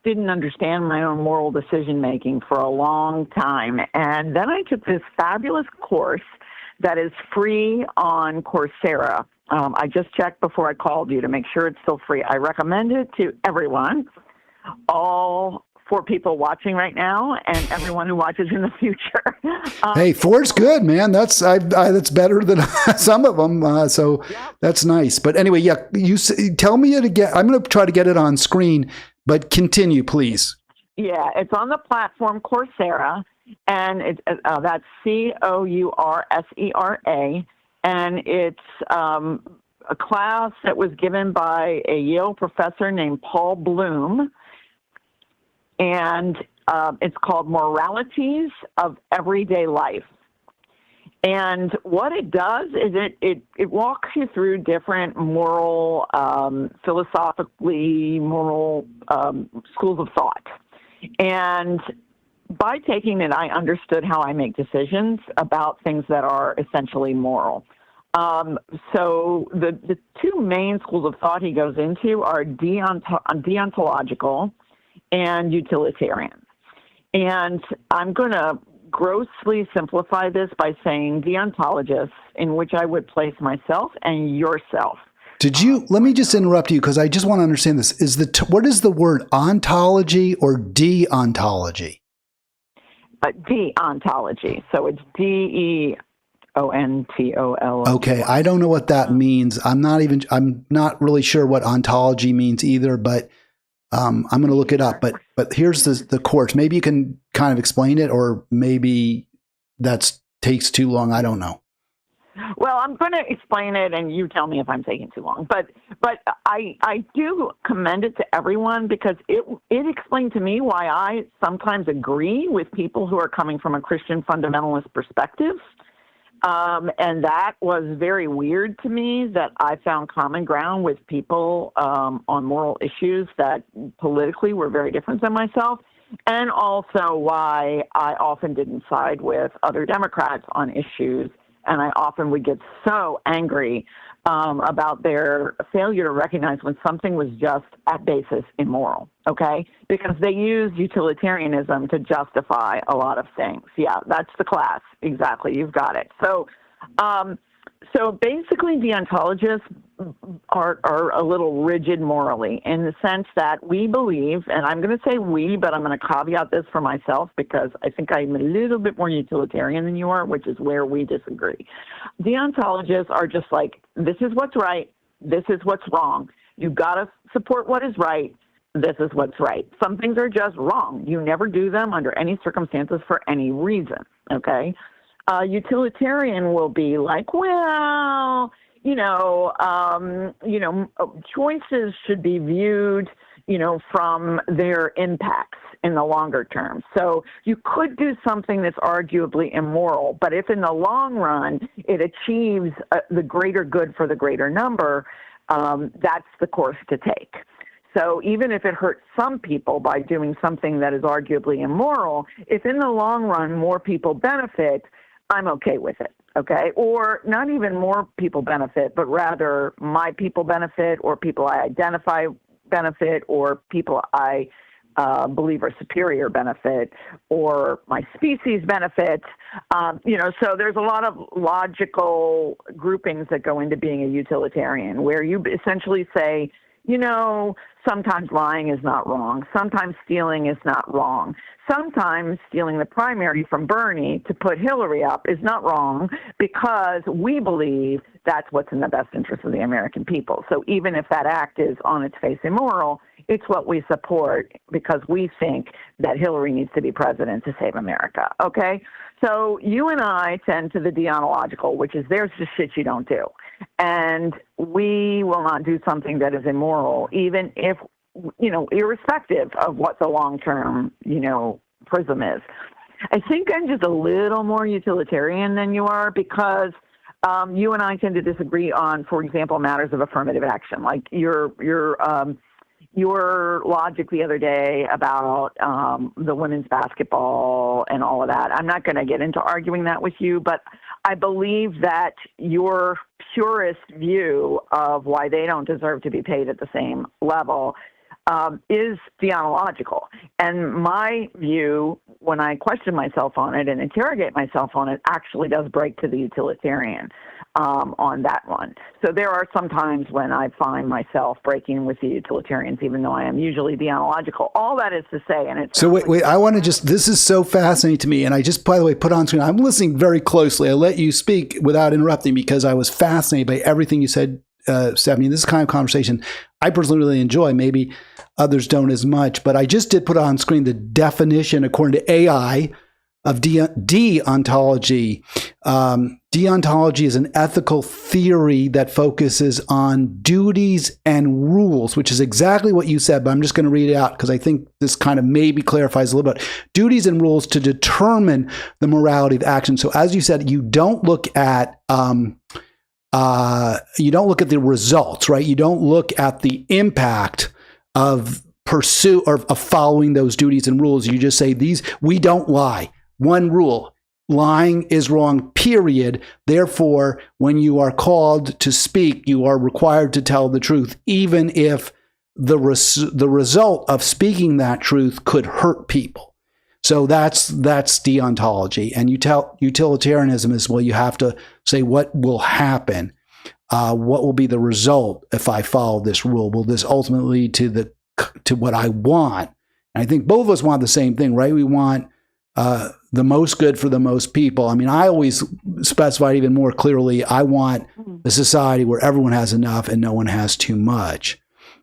didn't understand my own moral decision-making for a long time, and then I took this fabulous course that is free on Coursera. I just checked before I called you to make sure it's still free. I recommend it to everyone, all 4 people watching right now, and everyone who watches in the future.
Hey, 4's good, man. That's better than some of them. So yeah. That's nice. But anyway, yeah, tell me it again. I'm going to try to get it on screen, but continue, please.
Yeah, it's on the platform Coursera, and that's Coursera, and it's a class that was given by a Yale professor named Paul Bloom, and it's called Moralities of Everyday Life. And what it does is it walks you through different moral, philosophically moral schools of thought. And by taking it, I understood how I make decisions about things that are essentially moral. So the 2 main schools of thought he goes into are deontological and utilitarian. And I'm going to grossly simplify this by saying deontologists, in which I would place myself and yourself.
Let me just interrupt you because I just want to understand this. What is the word, ontology or deontology?
Deontology. So it's DEONTOL.
Okay. I don't know what that means. I'm not really sure what ontology means either, but I'm going to look it up, but here's the course. Maybe you can kind of explain it, or maybe that takes too long. I don't know.
Well, I'm going to explain it, and you tell me if I'm taking too long. But I do commend it to everyone because it explained to me why I sometimes agree with people who are coming from a Christian fundamentalist perspective. And that was very weird to me, that I found common ground with people on moral issues that politically were very different than myself, and also why I often didn't side with other Democrats on issues, and I often would get so angry about their failure to recognize when something was just at basis immoral, okay? Because they use utilitarianism to justify a lot of things. Yeah, that's the class. Exactly. You've got it. So basically deontologists are a little rigid morally in the sense that we believe, and I'm going to say we, but I'm going to caveat this for myself because I think I'm a little bit more utilitarian than you are, which is where we disagree. Deontologists are just like, this is what's right, this is what's wrong. You've got to support what is right, this is what's right. Some things are just wrong. You never do them under any circumstances for any reason, okay? Utilitarian will be like, well, choices should be viewed, from their impacts in the longer term. So you could do something that's arguably immoral, but if in the long run it achieves the greater good for the greater number, that's the course to take. So even if it hurts some people by doing something that is arguably immoral, if in the long run more people benefit, I'm okay with it. okay? Or not even more people benefit, but rather my people benefit, or people I identify benefit, or people I believe are superior benefit, or my species benefit. So there's a lot of logical groupings that go into being a utilitarian, where you essentially say, sometimes lying is not wrong. Sometimes stealing is not wrong. Sometimes stealing the primary from Bernie to put Hillary up is not wrong, because we believe that's what's in the best interest of the American people. So even if that act is on its face immoral, it's what we support because we think that Hillary needs to be president to save America, okay? So you and I tend to the deontological, which is there's just shit you don't do. And we will not do something that is immoral, even if, irrespective of what the long-term, prism is. I think I'm just a little more utilitarian than you are, because you and I tend to disagree on, for example, matters of affirmative action, like your logic the other day about the women's basketball and all of that. I'm not going to get into arguing that with you, but I believe that your purest view of why they don't deserve to be paid at the same level is deontological. And my view, when I question myself on it and interrogate myself on it, actually does break to the utilitarian on that one. So there are some times when I find myself breaking with the utilitarians, even though I am usually deontological. All that is to say, and it's...
So wait, I want to this is so fascinating to me, and I just, by the way, put on screen, I'm listening very closely. I let you speak without interrupting because I was fascinated by everything you said, Stephanie. This is the kind of conversation I personally really enjoy. Maybe others don't as much, but I just did put on screen the definition, according to AI, of deontology. Deontology is an ethical theory that focuses on duties and rules, which is exactly what you said, but I'm just going to read it out because I think this kind of maybe clarifies a little bit. Duties and rules to determine the morality of action. So as you said, you don't look at the results, right? You don't look at the impact of pursuit or of following those duties and rules. You just say we don't lie. One rule: lying is wrong, period. Therefore, when you are called to speak, you are required to tell the truth, even if the result of speaking that truth could hurt people. So that's deontology. And utilitarianism is, well, you have to say what will happen. What will be the result if I follow this rule? Will this ultimately lead to what I want? And I think both of us want the same thing, right? We want the most good for the most people. I mean, I always specify even more clearly, I want a society where everyone has enough and no one has too much.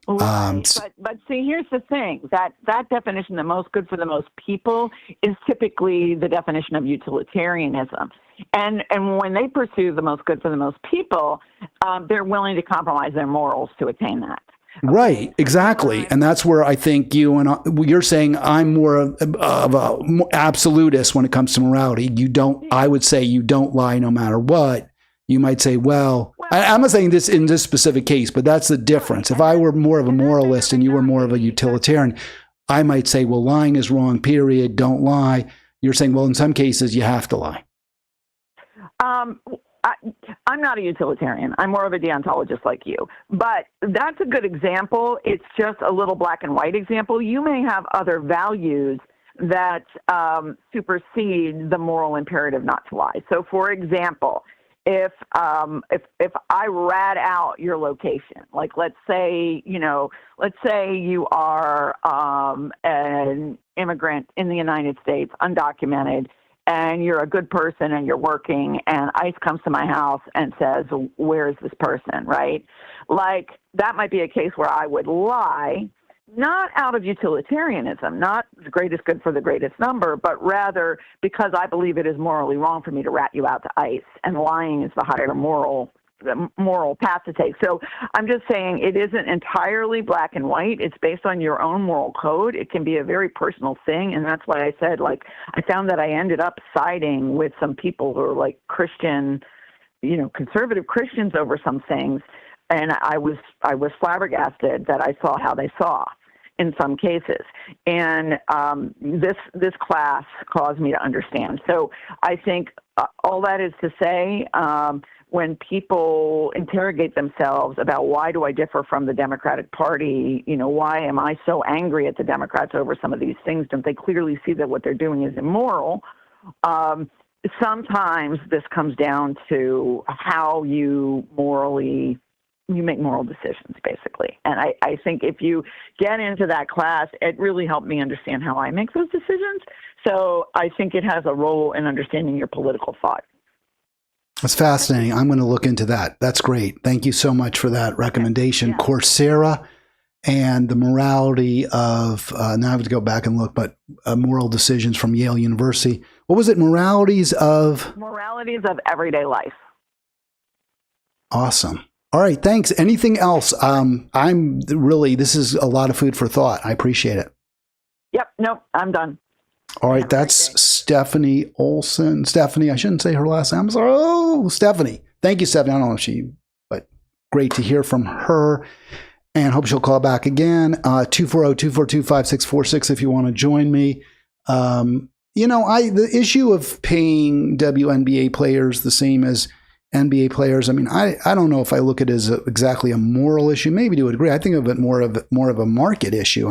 Right. But see, here's the thing, that definition, the most good for the most people, is typically the definition of utilitarianism. And when they pursue the most good for the most people, they're willing to compromise their morals to attain that.
Right, exactly. And that's where I think you're saying I'm more of a absolutist when it comes to morality. I would say you don't lie no matter what. You might say, well, I'm not saying this in this specific case, but that's the difference. If I were more of a moralist and you were more of a utilitarian, I might say, well, lying is wrong, period, don't lie. You're saying, well, in some cases you have to lie.
I'm not a utilitarian. I'm more of a deontologist like you. But that's a good example. It's just a little black and white example. You may have other values that supersede the moral imperative not to lie. So, for example, if I rat out your location, like let's say you are an immigrant in the United States, undocumented, and you're a good person and you're working, and ICE comes to my house and says, where is this person, right? Like, that might be a case where I would lie, not out of utilitarianism, not the greatest good for the greatest number, but rather because I believe it is morally wrong for me to rat you out to ICE, and lying is the higher moral path to take. So I'm just saying it isn't entirely black and white. It's based on your own moral code. It can be a very personal thing, and that's why I said, like, I found that I ended up siding with some people who are like Christian, conservative Christians over some things, and I was flabbergasted that I saw how they saw in some cases. And this class caused me to understand. So I think all that is to say, when people interrogate themselves about why do I differ from the Democratic Party, why am I so angry at the Democrats over some of these things? Don't they clearly see that what they're doing is immoral? Sometimes this comes down to how you make moral decisions, basically. And I think if you get into that class, it really helped me understand how I make those decisions. So I think it has a role in understanding your political thought.
That's fascinating. I'm going to look into that. That's great. Thank you so much for that recommendation. Yeah. Coursera and the morality of, now I have to go back and look, but moral decisions from Yale University. What was it? Moralities of
everyday life.
Awesome. All right. Thanks. Anything else? This is a lot of food for thought. I appreciate it.
Yep. Nope. I'm done.
All right, that's Stephanie Olson. Stephanie, I shouldn't say her last name. I'm sorry. Oh, Stephanie. Thank you, Stephanie. I don't know if but great to hear from her. And hope she'll call back again. 240-242-5646 if you want to join me. The issue of paying WNBA players the same as NBA players, I don't know if I look at it as exactly a moral issue. Maybe to a degree. I think of it more of a market issue.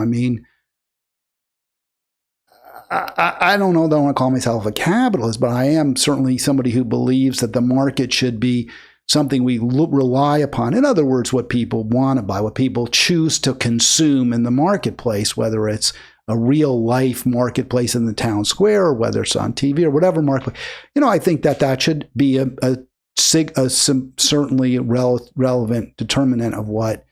I don't know that I want to call myself a capitalist, but I am certainly somebody who believes that the market should be something we rely upon. In other words, what people want to buy, what people choose to consume in the marketplace, whether it's a real life marketplace in the town square or whether it's on TV or whatever marketplace. I think that should be a certainly relevant determinant of what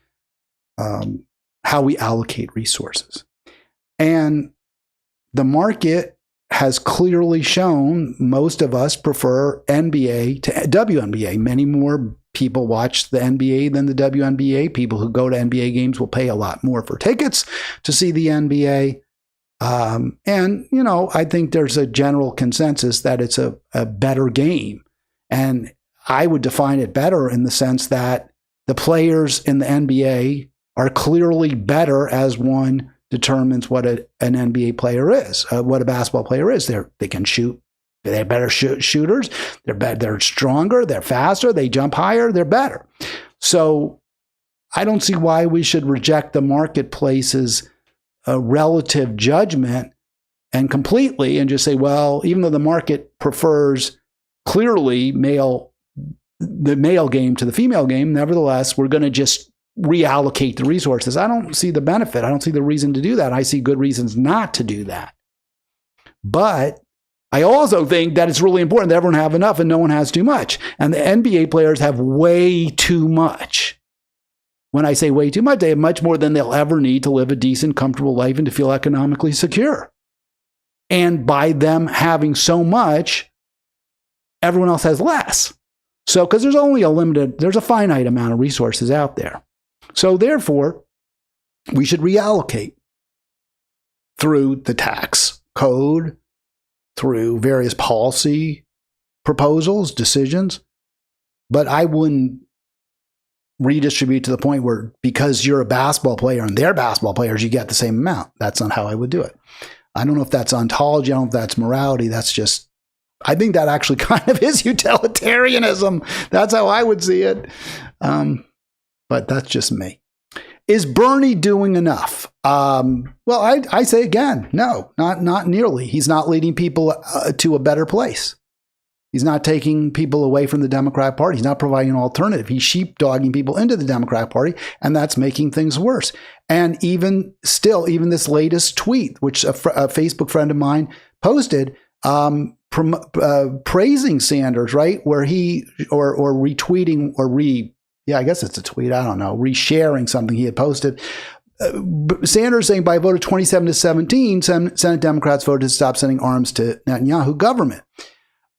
how we allocate resources. And the market has clearly shown most of us prefer NBA to WNBA. Many more people watch the NBA than the WNBA. People who go to NBA games will pay a lot more for tickets to see the NBA. I think there's a general consensus that it's a better game. And I would define it better in the sense that the players in the NBA are clearly better as one determines what an NBA player is, what a basketball player is. They can shoot. They're better shooters. They're stronger. They're faster. They jump higher. They're better. So I don't see why we should reject the marketplace's relative judgment and completely and just say, well, even though the market prefers clearly the male game to the female game, nevertheless, we're going to just reallocate the resources. I don't see the benefit. I don't see the reason to do that. I see good reasons not to do that. But I also think that it's really important that everyone have enough and no one has too much. And the NBA players have way too much. When I say way too much, they have much more than they'll ever need to live a decent, comfortable life and to feel economically secure. And by them having so much, everyone else has less. So, because there's a finite amount of resources out there. So therefore, we should reallocate through the tax code, through various policy proposals, decisions. But I wouldn't redistribute to the point where because you're a basketball player and they're basketball players, you get the same amount. That's not how I would do it. I don't know if that's ontology. I don't know if that's morality. That's just, I think that actually kind of is utilitarianism. That's how I would see it. But that's just me. Is Bernie doing enough? Well, I say again, no, not nearly. He's not leading people to a better place. He's not taking people away from the Democratic Party. He's not providing an alternative. He's sheepdogging people into the Democratic Party, and that's making things worse. And even this latest tweet, which a Facebook friend of mine posted, praising Sanders, right, where he or retweeting or I guess it's a tweet. I don't know. Resharing something he had posted. Sanders saying by a vote of 27-17, Senate Democrats voted to stop sending arms to Netanyahu government.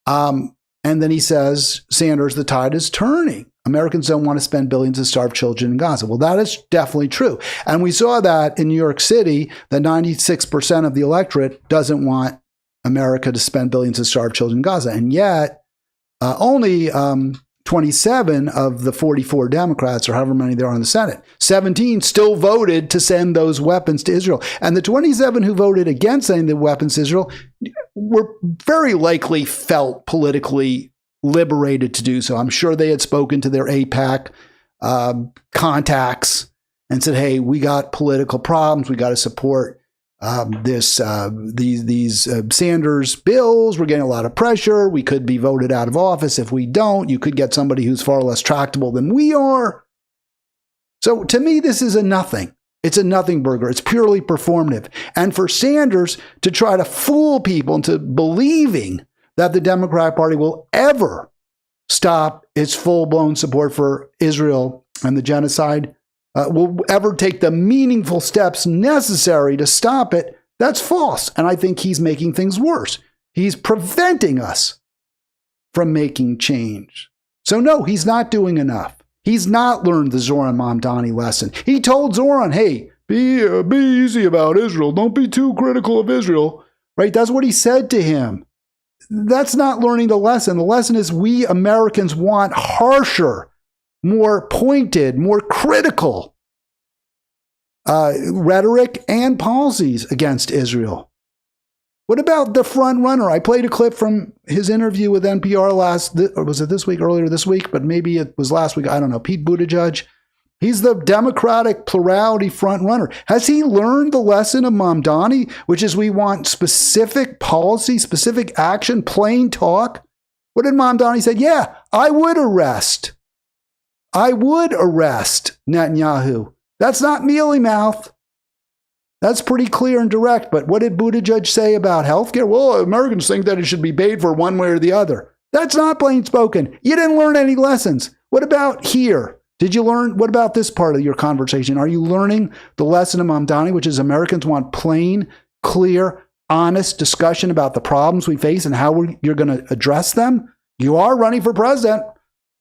And then he says, Sanders, the tide is turning. Americans don't want to spend billions to starve children in Gaza. Well, that is definitely true. And we saw that in New York City, that 96% of the electorate doesn't want America to spend billions to starve children in Gaza. And yet, only 27 of the 44 Democrats, or however many there are in the Senate, 17 still voted to send those weapons to Israel. And the 27 who voted against sending the weapons to Israel were very likely felt politically liberated to do so. I'm sure they had spoken to their AIPAC contacts and said, hey, we got political problems. We got to support these Sanders bills. We're getting a lot of pressure. We could be voted out of office if we don't. You could get somebody who's far less tractable than we are. So to me, this is a nothing. It's a nothing burger. It's purely performative. And for Sanders to try to fool people into believing that the Democratic Party will ever stop its full-blown support for Israel and the genocide, will ever take the meaningful steps necessary to stop it, that's false. And I think he's making things worse. He's preventing us from making change. So no, he's not doing enough. He's not learned the Zohran Mamdani lesson. He told Zohran, hey, be easy about Israel. Don't be too critical of Israel. Right? That's what he said to him. That's not learning the lesson. The lesson is we Americans want harsher, more pointed, more critical rhetoric and policies against Israel. What about the front runner? I played a clip from his interview with NPR earlier this week, but maybe it was last week. I don't know. Pete Buttigieg. He's the Democratic plurality front runner. Has he learned the lesson of Mamdani, which is we want specific policy, specific action, plain talk? What did Mamdani say? Yeah, I would arrest Netanyahu. That's not mealy mouth. That's pretty clear and direct. But what did Buttigieg say about healthcare? Well, Americans think that it should be paid for one way or the other. That's not plain spoken. You didn't learn any lessons. What about here? Did you learn? What about this part of your conversation? Are you learning the lesson of Mamdani, which is Americans want plain, clear, honest discussion about the problems we face and how you're going to address them? You are running for president.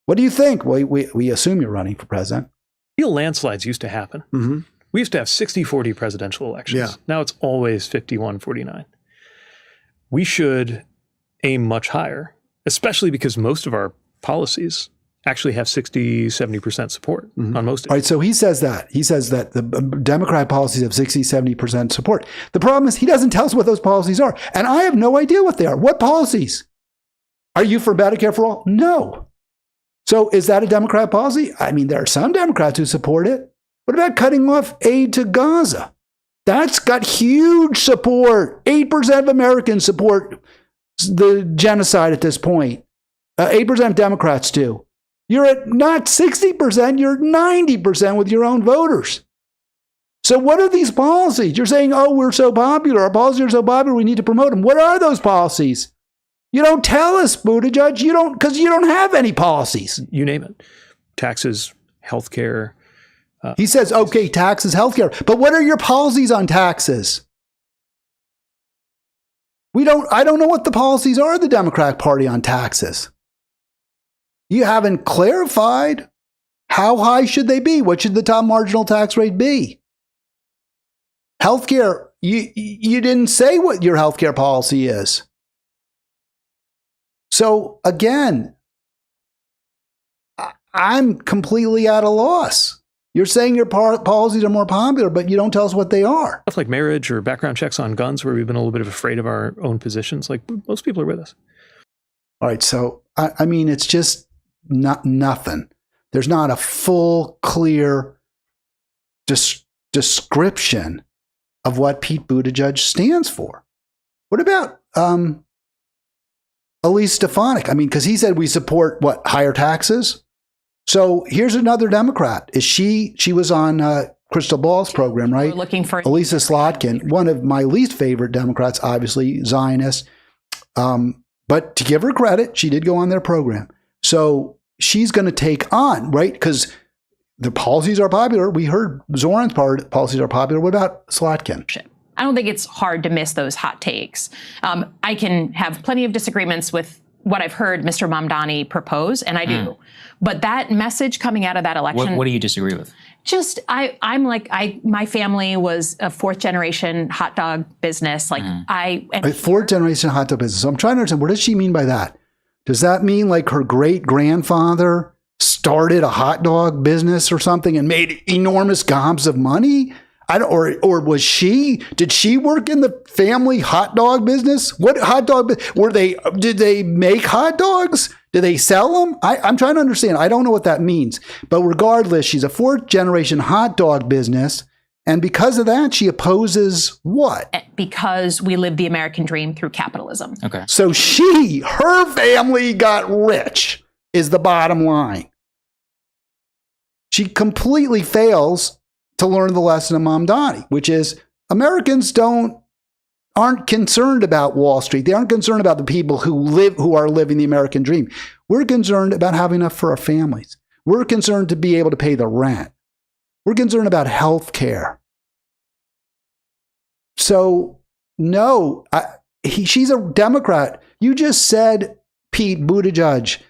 What do you think? Well, we assume you're running for president.
Real landslides used to happen. Mm-hmm. We used to have 60-40 presidential elections. Yeah. Now it's always 51-49. We should aim much higher, especially because most of our policies actually have 60-70% support on most of it.
All right, so he says that. He says that the Democratic policies have 60-70% support. The problem is he doesn't tell us what those policies are. And I have no idea what they are. What policies? Are you for Medicare for all? No. So is that a Democrat policy? I mean, there are some Democrats who support it. What about cutting off aid to Gaza? That's got huge support. 8% of Americans support the genocide at this point. 8% of Democrats do. You're at not 60%, you're 90% with your own voters. So what are these policies? You're saying, oh, we're so popular. Our policies are so popular, we need to promote them. What are those policies? You don't tell us, Buttigieg. You don't, because you don't have any policies.
You name it. Taxes, healthcare.
He says, okay, taxes, healthcare. But what are your policies on taxes? I don't know what the policies are of the Democratic Party on taxes. You haven't clarified. How high should they be? What should the top marginal tax rate be? Healthcare, you didn't say what your healthcare policy is. So again, I'm completely at a loss. You're saying your policies are more popular, but you don't tell us what they are.
Stuff like marriage or background checks on guns, where we've been a little bit afraid of our own positions. Like most people are with us.
All right. So, I mean, it's just nothing. There's not a full, clear description of what Pete Buttigieg stands for. What about Elise Stefanik? I mean, because he said we support what, higher taxes? So here's another Democrat. She was on Crystal Ball's program, right?
We're looking for
Elisa Slotkin, one of my least favorite Democrats, obviously Zionist. But to give her credit, she did go on their program. So she's going to take on, right? Because the policies are popular. We heard Zoran's policies are popular. What about Slotkin?
I don't think it's hard to miss those hot takes. I can have plenty of disagreements with what I've heard Mr. Mamdani propose, and I do. But that message coming out of that election...
What do you disagree with?
Just, my family was a fourth generation hot dog business. A
fourth generation hot dog business. So I'm trying to understand, what does she mean by that? Does that mean like her great grandfather started a hot dog business or something and made enormous gobs of money? Or was she? Did she work in the family hot dog business? What hot dog? Did they make hot dogs? Do they sell them? I'm trying to understand. I don't know what that means. But regardless, she's a fourth-generation hot dog business. And because of that, she opposes what?
Because we live the American dream through capitalism.
Okay.
So her family got rich, is the bottom line. She completely fails to learn the lesson of Mamdani, which is Americans aren't concerned about Wall Street. They aren't concerned about the people who are living the American dream. We're concerned about having enough for our families. We're concerned to be able to pay the rent. We're concerned about health care. So, no, she's a Democrat. You just said, Pete Buttigieg,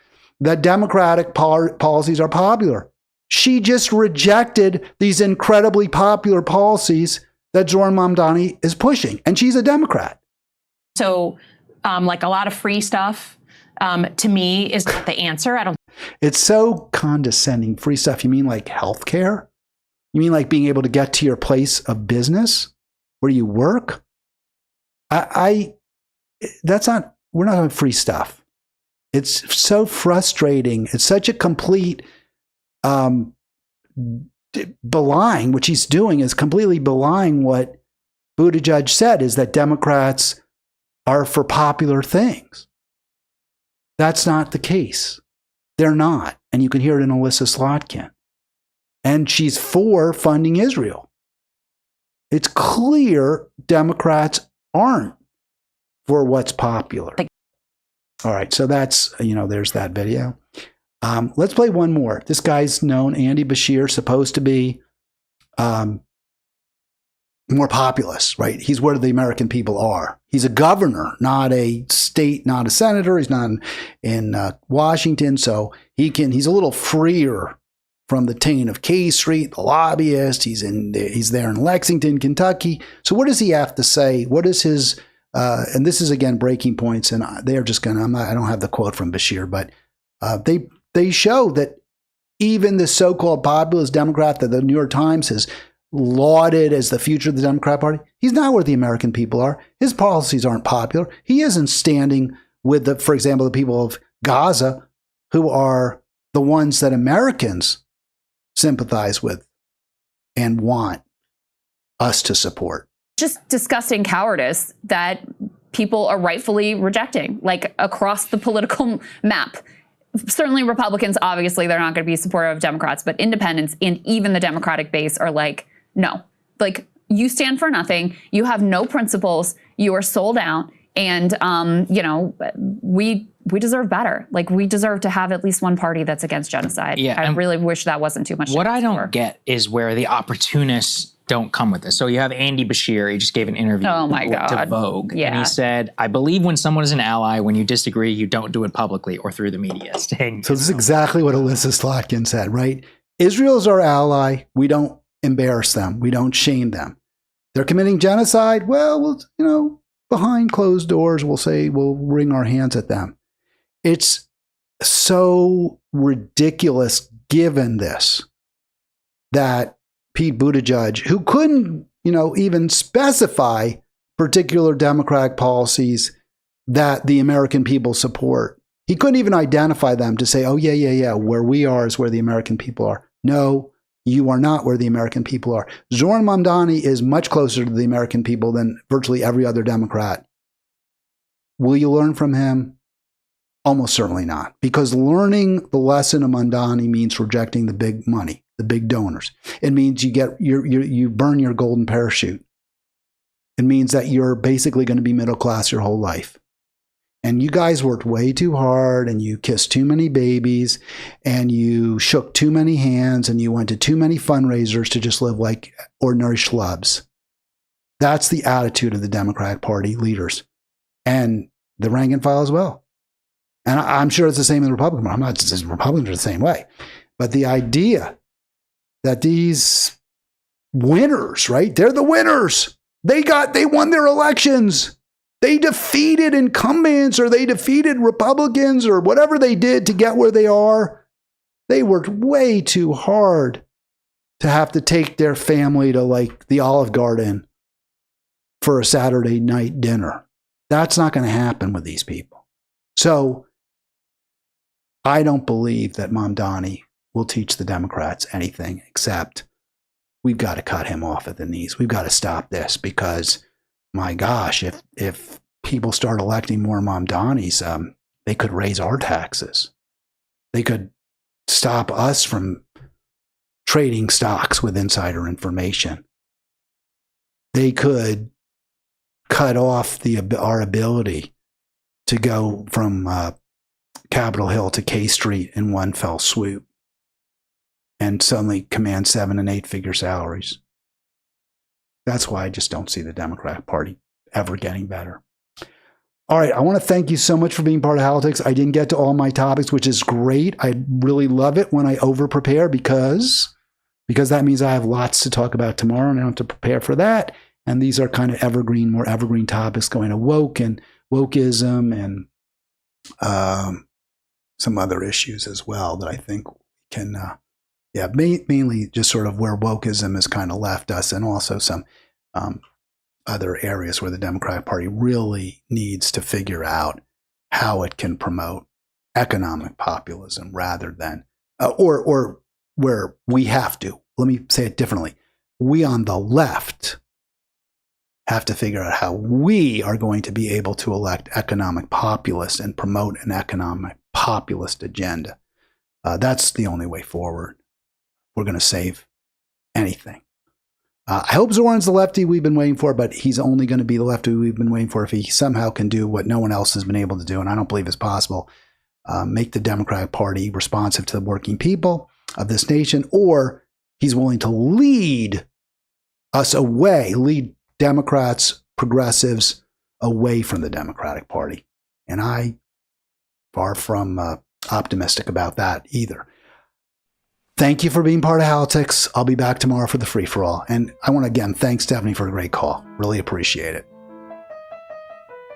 that Democratic policies are popular. She just rejected these incredibly popular policies that Zohran Mamdani is pushing, and she's a Democrat.
So, like a lot of free stuff, to me, is not the answer.
It's so condescending. Free stuff. You mean like healthcare? You mean like being able to get to your place of business where you work? We're not on free stuff. It's so frustrating. It's such a complete belying. What she's doing is completely belying what Buttigieg said, is that Democrats are for popular things. That's not the case. They're not. And you can hear it in Alyssa Slotkin. And she's for funding Israel. It's clear Democrats aren't for what's popular. All right, so that's, there's that video. Let's play one more. This guy's known, Andy Bashir, supposed to be more populist, right? He's where the American people are. He's a governor, not a state, not a senator. He's not in Washington, so he's a little freer from the taint of K Street, the lobbyist. He's there in Lexington, Kentucky. So what does he have to say? What is his? And this is again breaking points, and they are just gonna. I don't have the quote from Bashir, but they show that even the so-called populist Democrat that the New York Times has lauded as the future of the Democrat Party, he's not where the American people are. His policies aren't popular. He isn't standing with for example, the people of Gaza, who are the ones that Americans sympathize with and want us to support.
Just disgusting cowardice that people are rightfully rejecting, like across the political map. Certainly Republicans, obviously, they're not going to be supportive of Democrats, but independents and even the Democratic base are like, no, like you stand for nothing. You have no principles. You are sold out. And, we deserve better. Like we deserve to have at least one party that's against genocide.
Yeah,
I really wish that wasn't too much.
What I don't get is where the opportunists don't come with this. So you have Andy Bashir. He just gave an interview to Vogue.
Yeah.
And he said, I believe when someone is an ally, when you disagree, you don't do it publicly or through the media. So this
is exactly what Alyssa Slotkin said, right? Israel's our ally. We don't embarrass them. We don't shame them. They're committing genocide. Well, behind closed doors, we'll wring our hands at them. It's so ridiculous given this, that Pete Buttigieg, who couldn't, even specify particular Democratic policies that the American people support. He couldn't even identify them to say, oh, yeah, where we are is where the American people are. No, you are not where the American people are. Zohran Mamdani is much closer to the American people than virtually every other Democrat. Will you learn from him? Almost certainly not, because learning the lesson of Mamdani means rejecting the big money, the big donors. It means you burn your golden parachute. It means that you're basically going to be middle class your whole life. And you guys worked way too hard, and you kissed too many babies, and you shook too many hands, and you went to too many fundraisers to just live like ordinary schlubs. That's the attitude of the Democratic Party leaders and the rank and file as well. And I'm sure it's the same in the Republican Party. I'm not saying Republicans are the same way. But the idea that these winners, right? They're the winners. They won their elections. They defeated incumbents, or they defeated Republicans, or whatever they did to get where they are. They worked way too hard to have to take their family to like the Olive Garden for a Saturday night dinner. That's not going to happen with these people. So I don't believe that Mamdani will teach the Democrats anything except we've got to cut him off at the knees. We've got to stop this because, my gosh, if people start electing more Mamdanis, they could raise our taxes. They could stop us from trading stocks with insider information. They could cut off our ability to go from Capitol Hill to K Street in one fell swoop and suddenly command 7- and 8-figure salaries. That's why I just don't see the Democratic Party ever getting better. All right, I want to thank you so much for being part of Politics. I didn't get to all my topics, which is great. I really love it when I over-prepare because that means I have lots to talk about tomorrow and I don't have to prepare for that. And these are kind of more evergreen topics going to woke and wokeism and some other issues as well that I think can, mainly just sort of where wokeism has kind of left us, and also some other areas where the Democratic Party really needs to figure out how it can promote economic populism rather than, or where we have to. Let me say it differently. We on the left have to figure out how we are going to be able to elect economic populists and promote an economic populist agenda. That's the only way forward. We're going to save anything. I hope Zohran's the lefty we've been waiting for, but he's only going to be the lefty we've been waiting for if he somehow can do what no one else has been able to do, and I don't believe is possible. Make the Democratic Party responsive to the working people of this nation, or he's willing to lead us away, lead Democrats, progressives away from the Democratic Party. And I far from optimistic about that either. Thank you for being part of Politics. I'll be back tomorrow for the free-for-all. And I want to again thank Stephanie for a great call. Really appreciate it.